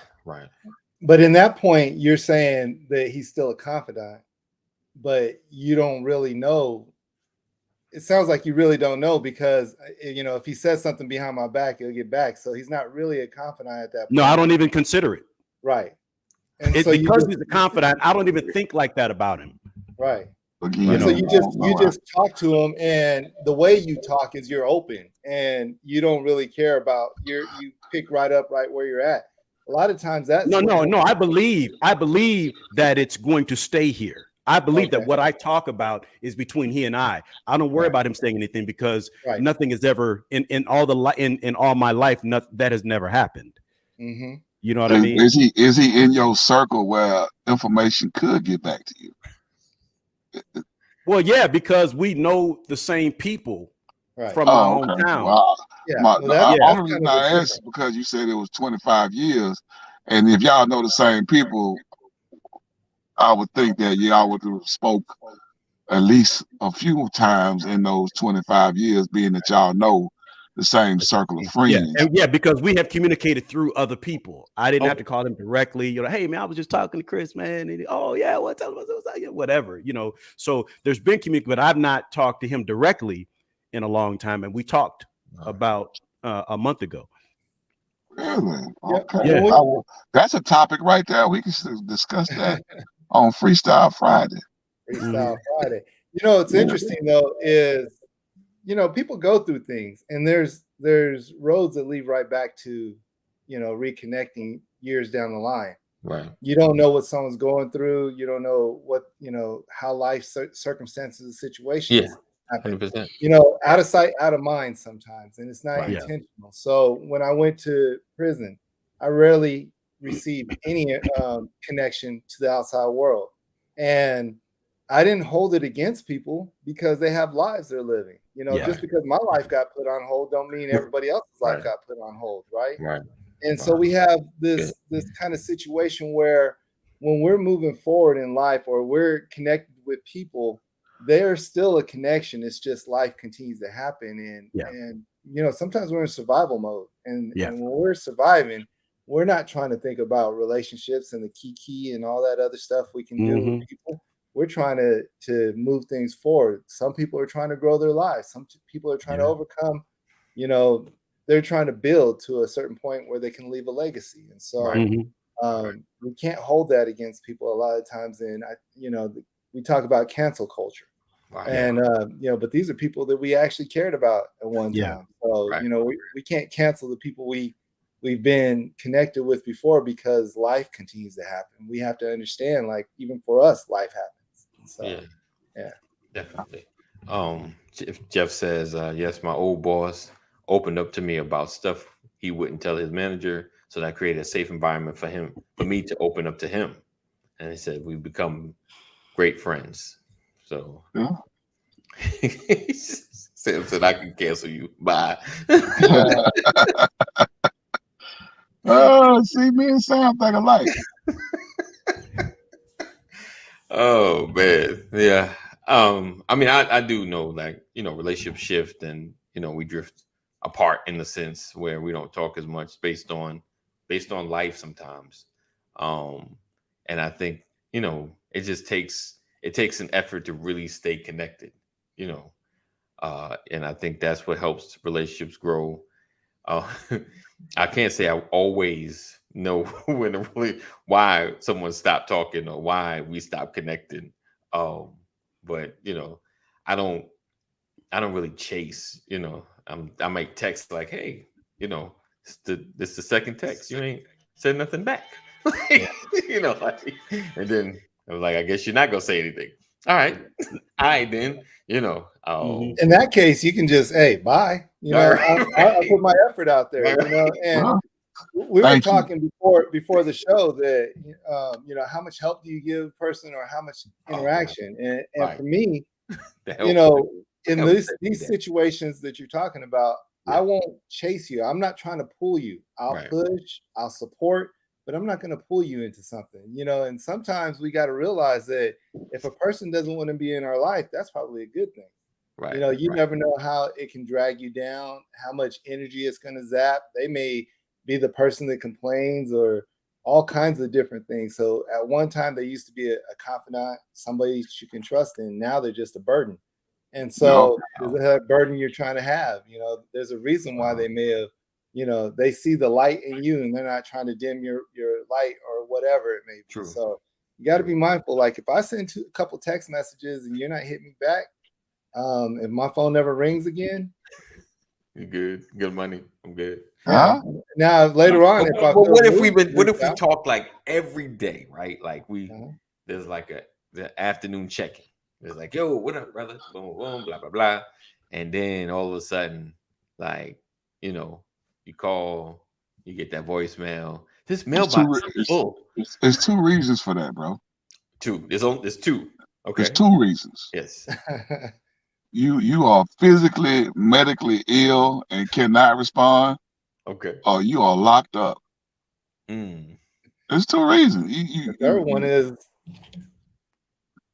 But in that point, you're saying that he's still a confidant, but you don't really know. It sounds like you really don't know, because, you know, if he says something behind my back, he'll get back. So he's not really a confidant at that point. No, I don't even consider it. Right. And It's so because he's a confidant, I don't even think like that about him. Right. Again, So you just talk to him, and the way you talk is you're open, and you don't really care about you pick right up right where you're at. A lot of times that's No. I believe that it's going to stay here. I believe that what I talk about is between he and I. I don't worry about him saying anything, because nothing is ever in all my life. That has never happened. Mm-hmm. You know what I mean? Is he in your circle where information could get back to you? Well, yeah, because we know the same people from my hometown. Wow. Yeah. The only reason I asked is because you said it was 25 years, and if y'all know the same people, I would think that y'all would have spoke at least a few times in those 25 years, being that y'all know the same circle of friends. Yeah, because we have communicated through other people. I didn't have to call them directly. You know, hey man, I was just talking to Chris, man. And whatever. You know, so there's been communication, but I've not talked to him directly in a long time, and we talked about a month ago. Really? Okay. Yeah. That's a topic right there. We can discuss that on Freestyle Friday. Freestyle Friday. You know, what's interesting though is, you know, people go through things, and there's roads that lead right back to, you know, reconnecting years down the line. Right. You don't know what someone's going through. You don't know what, you know, how life circumstances, the situations happen. 100%. You know, out of sight, out of mind sometimes, and it's not Right. Yeah. intentional. So when I went to prison, I rarely received any connection to the outside world, and I didn't hold it against people because they have lives they're living. You know, Yeah. just because my life got put on hold, don't mean everybody else's life Right. got put on hold, right? Right. And so we have this kind of situation where when we're moving forward in life or we're connected with people, there's still a connection. It's just life continues to happen. Yeah. And you know, sometimes we're in survival mode. And Yeah. when we're surviving, we're not trying to think about relationships and the kiki and all that other stuff we can do with people. We're trying to move things forward. Some people are trying to grow their lives. Some people are trying to overcome, you know, they're trying to build to a certain point where they can leave a legacy. And so we can't hold that against people a lot of times. And we talk about cancel culture, Right. and you know, but these are people that we actually cared about at one time. So Right. you know, we can't cancel the people we've been connected with before because life continues to happen. We have to understand, like, even for us, life happens. So yeah. Definitely. Jeff says, yes, my old boss opened up to me about stuff he wouldn't tell his manager, so that created a safe environment for me to open up to him. And he said we become great friends. So he said I can cancel you. Bye. See, me and Sam think alike. Oh man, yeah. I mean, I do know, like, you know, relationships shift, and you know, we drift apart in the sense where we don't talk as much based on life sometimes. And I think, you know, it takes an effort to really stay connected, you know. And I think that's what helps relationships grow. I can't say I always know why someone stopped talking or why we stopped connecting. But you know, I don't really chase, you know. I might text like, hey, you know, this the second text. You ain't said nothing back. You know, like, and then I'm like, I guess you're not gonna say anything. All right then, you know. In that case, you can just, hey, bye. You know, I put my effort out there, you know, and we were talking before the show that, you know, how much help do you give a person or how much interaction? And for me, you know, in these situations that you're talking about, I won't chase you. I'm not trying to pull you. I'll push, I'll support, but I'm not going to pull you into something, you know. And sometimes we got to realize that if a person doesn't want to be in our life, that's probably a good thing. You know, you never know how it can drag you down, how much energy it's going to zap. They may be the person that complains or all kinds of different things. So at one time, they used to be a confidant, somebody you can trust in. Now they're just a burden. And so that burden you're trying to have, you know, there's a reason why they may have, you know, they see the light in you and they're not trying to dim your light or whatever it may be. True. So you got to be mindful. Like if I send a couple text messages and you're not hitting me back, if my phone never rings again, you good? Good money. I'm good. Now later on, what if we talk like every day, right? Like there's like the afternoon check-in. It's like, yo, what up, brother? Boom, boom, blah, blah, blah. And then all of a sudden, like, you know, you call, you get that voicemail. This mailbox is full. There's two reasons for that, bro. There's two. Okay. There's two reasons. Yes. You are physically, medically ill and cannot respond. Okay. Or you are locked up. There's two reasons. The third one is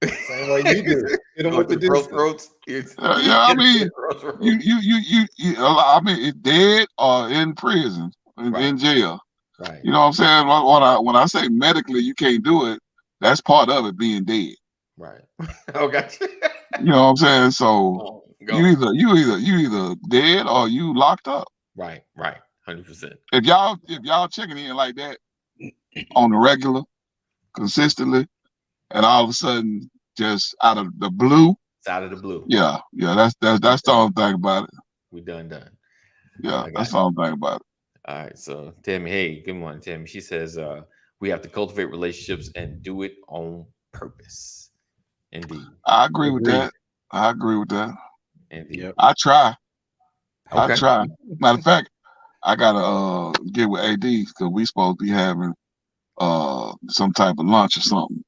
same way you do. Hit them with the crossroads. I mean, I mean, it's dead or in prison, in jail. Right. You know what I'm saying? When I say medically you can't do it, that's part of it being dead. Right. Oh, gotcha. You know what I'm saying? So you either dead or you locked up. Right. 100%. If y'all checking in like that on the regular, consistently, and all of a sudden just out of the blue. It's out of the blue. Yeah. That's the only thing about it. We done. Yeah, that's the only thing about it. All right. So Tammy, hey, good morning, Tammy. She says we have to cultivate relationships and do it on purpose. Indeed. I agree with that. Indeed. Yep. I try. Okay. I try. Matter of fact, I gotta get with AD because we supposed to be having some type of lunch or something.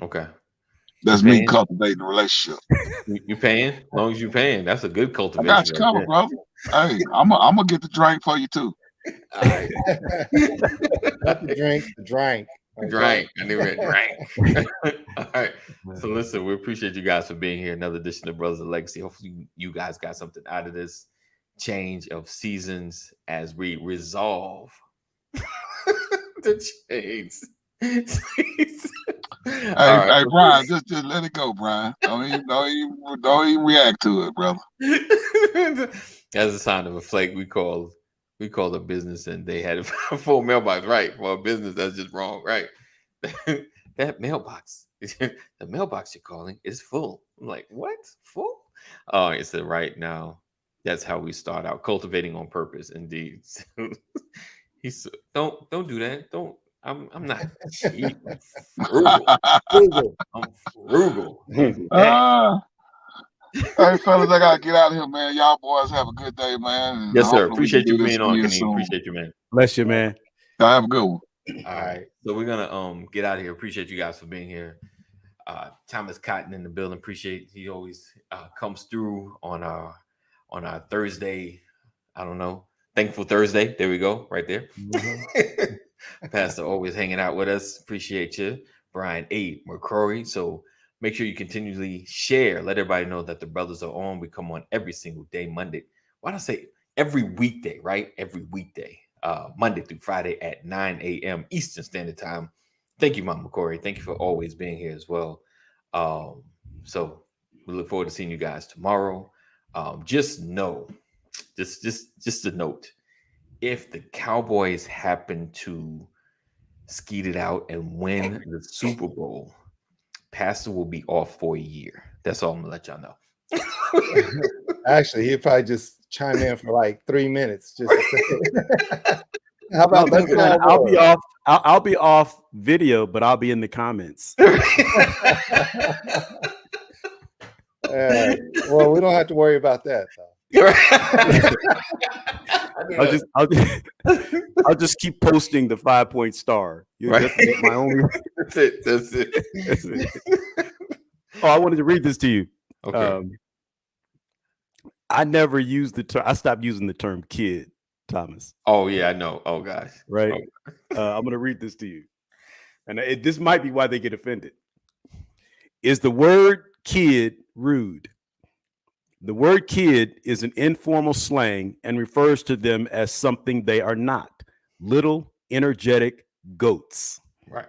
Okay. That's You me paying? cultivating a relationship. You paying? As long as you paying, that's a good I cultivation. got you right covered, there. brother. Hey, I'm gonna get the drink for you too. All right. Not the drink, the drank. Okay? Drank. I knew it. Drank. All right. So listen, we appreciate you guys for being here. Another edition of Brothers of Legacy. Hopefully, you guys got something out of this change of seasons as we resolve the change. Hey, Brian, just let it go, Brian. Don't even react to it, brother. As a sign of a flake, we called a business and they had a full mailbox. Right. For a business, that's just wrong. Right. That mailbox, the mailbox you're calling is full. I'm like, what? Full? Oh, it said right now. That's how we start out. Cultivating on purpose, indeed. He's don't do that. Don't. I'm not cheap. I'm frugal. I'm frugal. Don't do that. Hey, fellas, I gotta get out of here, man. Y'all boys have a good day, man. And Yes, sir. hopefully we Appreciate can you do this being on, again Kenny. soon. Appreciate you, man. Bless you, man. Y'all have a good one. All right. So we're gonna get out of here. Appreciate you guys for being here. Thomas Cotton in the building. Appreciate he always comes through on our Thursday. I don't know. Thankful Thursday. There we go. Right there. Pastor always hanging out with us. Appreciate you. Brian A. McCrory. So make sure you continually share. Let everybody know that the brothers are on. We come on every single day, Monday. Why don't I say every weekday, right? Every weekday, Monday through Friday at 9 a.m. Eastern Standard Time. Thank you, Mama McCrory. Thank you for always being here as well. So we look forward to seeing you guys tomorrow. Just know, just a note, if the Cowboys happen to skeet it out and win the Super Bowl, Pastor will be off for a year. That's all I'm gonna let y'all know. Actually, he'll probably just chime in for like 3 minutes. Just to say. How about No, that? man, I'll be off. I'll be off video, but I'll be in the comments. Well, we don't have to worry about that, though. I'll just keep posting the 5-point star. Right. That's my only. That's it. That's it. Oh, I wanted to read this to you. Okay. I never used the term. I stopped using the term kid, Thomas. Oh yeah, I know. Oh gosh. Right. Oh. I'm going to read this to you, and this might be why they get offended. Is the word kid rude? The word kid is an informal slang and refers to them as something they are not. Little, energetic goats. Right.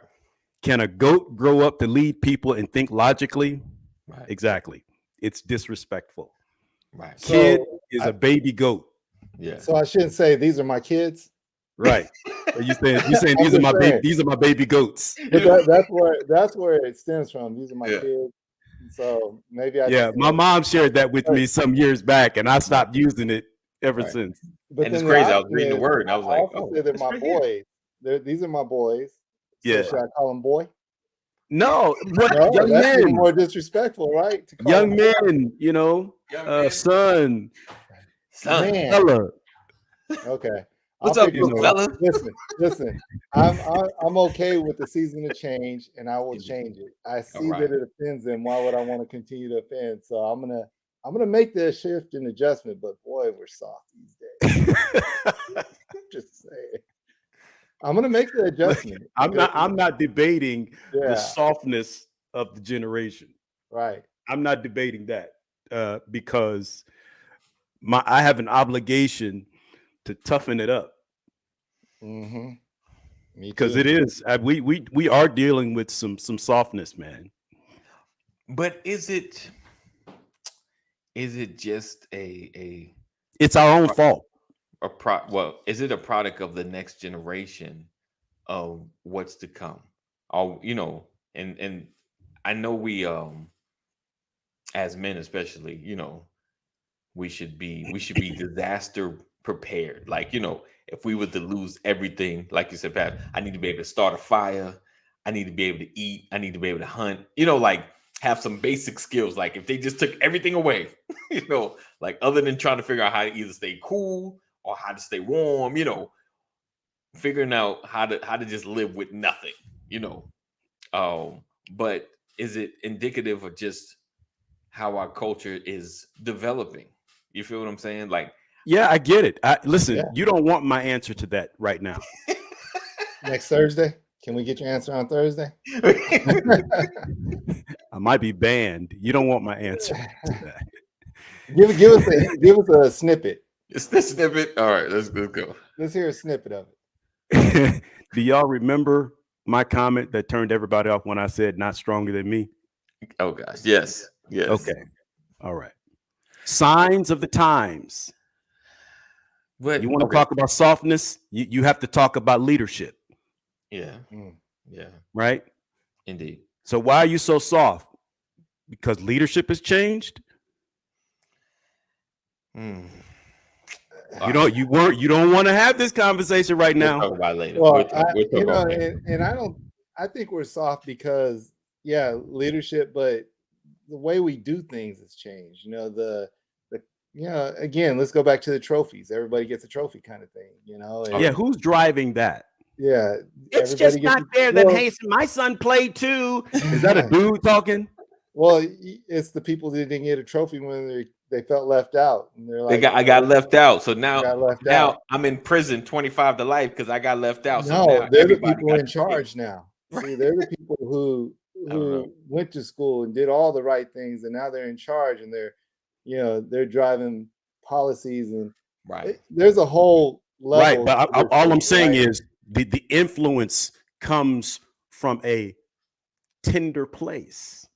Can a goat grow up to lead people and think logically? Right. Exactly. It's disrespectful. Right. Kid So, is a baby goat. Yeah. So I shouldn't say these are my kids. Right. You saying these are my baby, these are my baby goats. But that's where it stems from. These are my kids. So maybe my mom shared that with me some years back, and I stopped using it ever since. But And it's then crazy. I was reading the word, and I was like, also say they're my boys. These are my boys. So Yeah. should I call them boy? No, what No, young that's even men, more disrespectful, right? To call young them boy. men, Young man. son, Man. fella. Okay. What's I'll up, figure little it out. fella? Listen. I'm okay with the season to change, and I will change it. I see right. that it offends them. Why would I want to continue to offend? So I'm gonna make the shift and adjustment. But boy, we're soft these days. Just saying. I'm gonna make the adjustment. I'm not debating the Yeah. softness of the generation. Right. I'm not debating that because I have an obligation to toughen it up. Mm-hmm. Because it is we are dealing with some softness, man. But is it just a It's our own fault. is it a product of the next generation of what's to come? And I know we as men especially, we should be disaster prepared. Like, if we were to lose everything, like you said, Pat, I need to be able to start a fire. I need to be able to eat. I need to be able to hunt. Like have some basic skills. Like if they just took everything away, you know, like other than trying to figure out how to either stay cool or how to stay warm, you know, figuring out how to just live with nothing, you know. But is it indicative of just how our culture is developing? You feel what I'm saying? Like, Yeah, I get it. Listen, Yeah. you don't want my answer to that right now. Next Thursday, can we get your answer on Thursday? I might be banned. You don't want my answer to that. give us a snippet. it's this snippet. All right, let's go. Let's hear a snippet of it. Do y'all remember my comment that turned everybody off when I said not stronger than me? Oh gosh, yes. Okay. All right. Signs of the times. But You want to talk about softness? You have to talk about leadership, Yeah, Mm. yeah, right? indeed. So why are you so soft? Because leadership has changed. Mm. You don't want to have this conversation right We'll now. talk about it later. Well, We'll talk about it. and I think we're soft because leadership, but the way we do things has changed. Again, let's go back to the trophies. Everybody gets a trophy kind of thing, and Yeah, who's driving that? yeah, It's everybody just gets not fair that well, hey, my son played too. Is that a dude talking? well, it's the people that didn't get a trophy when they felt left out, and they're like, I got left out. So now got left out. I'm in prison 25 to life because I got left out. So No, now they're the everybody people got in a trophy. charge now. See, they're the people who I don't know. went to school and did all the right things, and now they're in charge, and they're driving policies, and Right. there's a whole level. Right, but to this all I'm thing, saying right? is the influence comes from a tender place.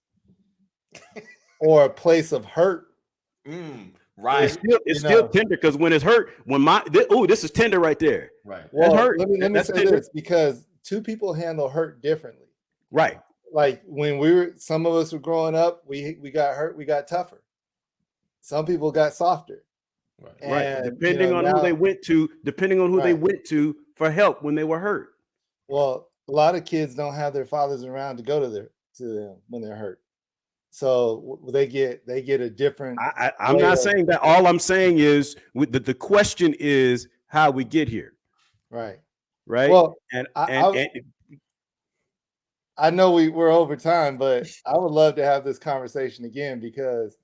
Or a place of hurt. Right. It's still tender because when it's hurt, this is tender right there. Right. Well, hurt. let me That's say tender. this, because two people handle hurt differently. Right. Like when some of us were growing up, we got hurt, we got tougher. Some people got softer. Right. Right. And, Depending on who they went to for help when they were hurt. Well, a lot of kids don't have their fathers around to go to them when they're hurt. So they get a different. I'm not saying that. All I'm saying is the question is how we get here. Right. Right. Well, and I know we're over time, but I would love to have this conversation again because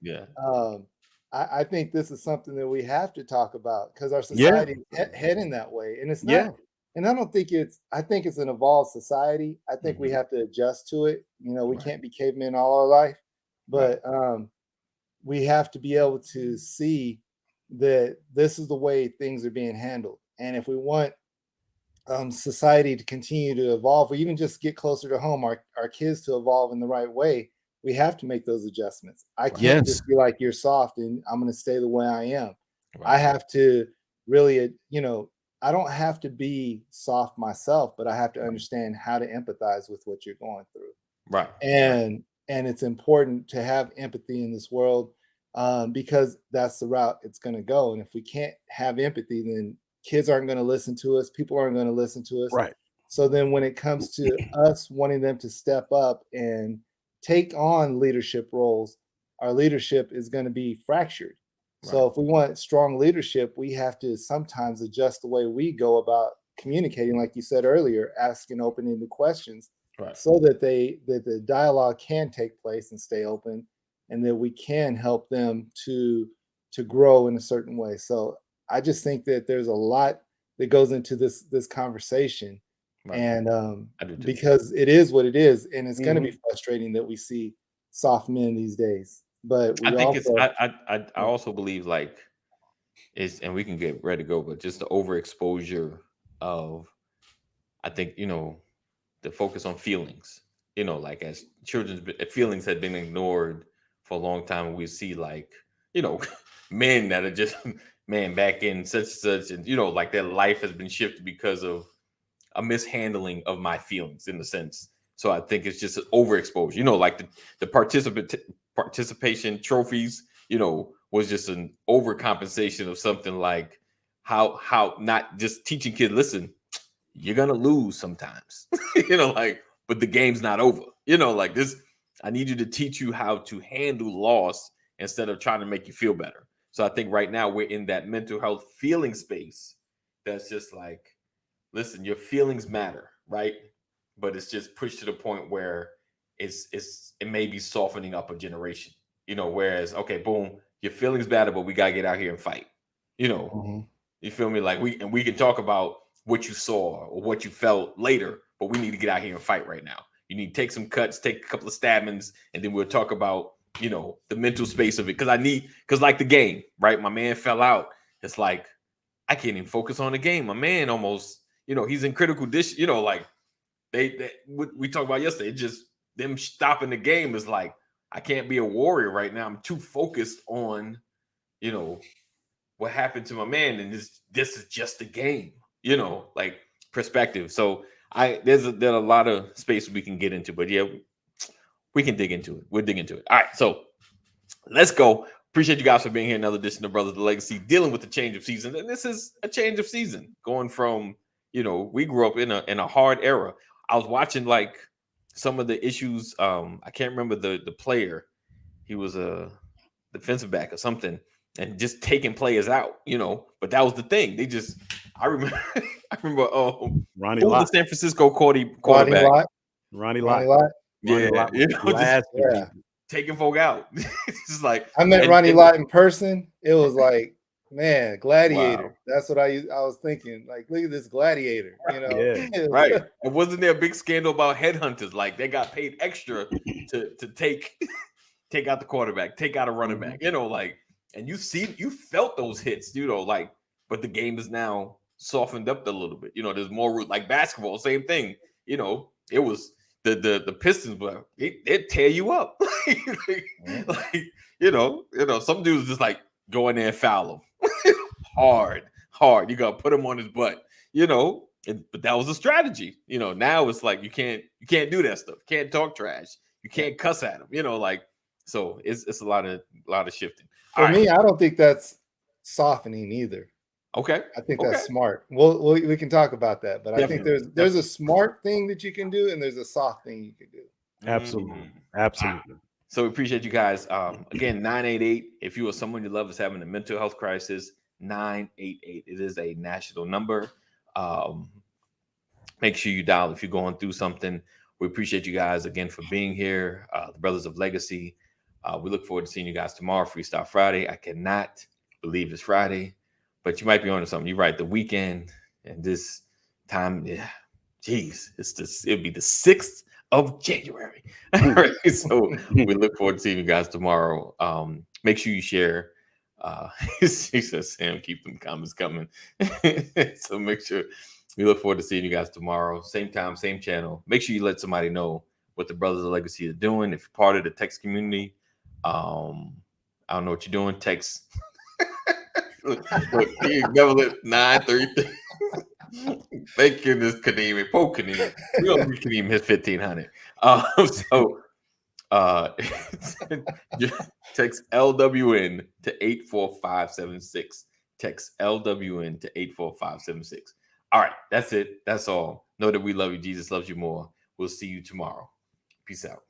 I think this is something that we have to talk about because our society is heading that way, and it's not. Yeah. And I don't think I think it's an evolved society. I think we have to adjust to it. We can't be cavemen all our life, but we have to be able to see that this is the way things are being handled. And if we want society to continue to evolve, or even just get closer to home, our kids to evolve in the right way, we have to make those adjustments. I can't just be like, you're soft and I'm going to stay the way I am. Right. I have to really, I don't have to be soft myself, but I have to understand how to empathize with what you're going through. Right. And it's important to have empathy in this world because that's the route it's going to go. And if we can't have empathy, then kids aren't going to listen to us. People aren't going to listen to us. Right. So then when it comes to us wanting them to step up and take on leadership roles, our leadership is going to be fractured. Right. So if we want strong leadership, we have to sometimes adjust the way we go about communicating, like you said earlier, asking open-ended questions, right, so that the dialogue can take place and stay open, and that we can help them to grow in a certain way. So I just think that there's a lot that goes into this conversation, right, and because it is what it is, and it's going to be frustrating that we see soft men these days. But I think I also believe like and we can get ready to go, but just the overexposure of, I think, the focus on feelings, like as children's feelings had been ignored for a long time. We see like, men that are just, man, back in such and such, and, like their life has been shifted because of a mishandling of my feelings in the sense. So I think it's just an overexposure, like the participation trophies, was just an overcompensation of something like how not just teaching kids, listen, you're going to lose sometimes, but the game's not over, like this. I need you to teach you how to handle loss instead of trying to make you feel better. So I think right now we're in that mental health feeling space that's just like, listen, your feelings matter, right? But it's just pushed to the point where it may be softening up a generation, whereas, okay, boom, your feelings matter, but we gotta get out here and fight. You feel me? Like we can talk about what you saw or what you felt later, but we need to get out here and fight right now. You need to take some cuts, take a couple of stabbings, and then we'll talk about, the mental space of it. Because like the game, right? My man fell out. It's like, I can't even focus on the game. My man almost, he's in critical dish, like we talked about yesterday. Just them stopping the game is like, I can't be a warrior right now. I'm too focused on, what happened to my man, and this is just a game, like perspective. So there's a lot of space we can get into, but yeah, we can dig into it. We'll dig into it. All right, so let's go. Appreciate you guys for being here. Another edition of Brothers of Legacy, dealing with the change of season, and this is a change of season, going from we grew up in a hard era. I was watching like some of the issues. I can't remember the player. He was a defensive back or something, and just taking players out, But that was the thing. I remember Ronnie who was Lott. the San Francisco quarterback. Ronnie Ronnie Lott. Lott. Yeah, Just taking folk out. It's just like I met Ronnie Lott in person. It was like, man, gladiator. Wow. That's what I was thinking. Like, look at this gladiator. Yeah. Right. And wasn't there a big scandal about headhunters? Like they got paid extra to take out the quarterback, take out a running back, and you felt those hits, but the game is now softened up a little bit. There's more root, like basketball, same thing. It was the Pistons, but it tear you up. Some dudes just like go in there and foul him. hard. You gotta put him on his butt, but that was a strategy. Now it's like you can't do that stuff. You can't talk trash. You can't cuss at him, so it's a lot of shifting. For me, I don't think that's softening either. Okay. I think that's smart. We can talk about that, but Definitely. I think there's a smart thing that you can do, and there's a soft thing you can do. Absolutely. So we appreciate you guys. Again, 988. If you or someone you love is having a mental health crisis, 988. It is a national number. Make sure you dial if you're going through something. We appreciate you guys again for being here. The Brothers of Legacy. We look forward to seeing you guys tomorrow, Freestyle Friday. I cannot believe it's Friday, but you might be onto something. You're right. The weekend and this time, yeah, geez, it'll be the 6th of January. All right, so we look forward to seeing you guys tomorrow. Make sure you share. He says, Sam, keep them comments coming. So make sure we look forward to seeing you guys tomorrow. Same time, same channel. Make sure you let somebody know what the Brothers of Legacy are doing. If you're part of the text community, I don't know what you're doing. Text. Never let 933. Thank goodness Kadeem. Poor Kadeem. We don't give Kadeem his 1500. Text LWN to 84576. Text LWN to 84576. All right, that's it. That's all. Know that we love you. Jesus loves you more. We'll see you tomorrow. Peace out.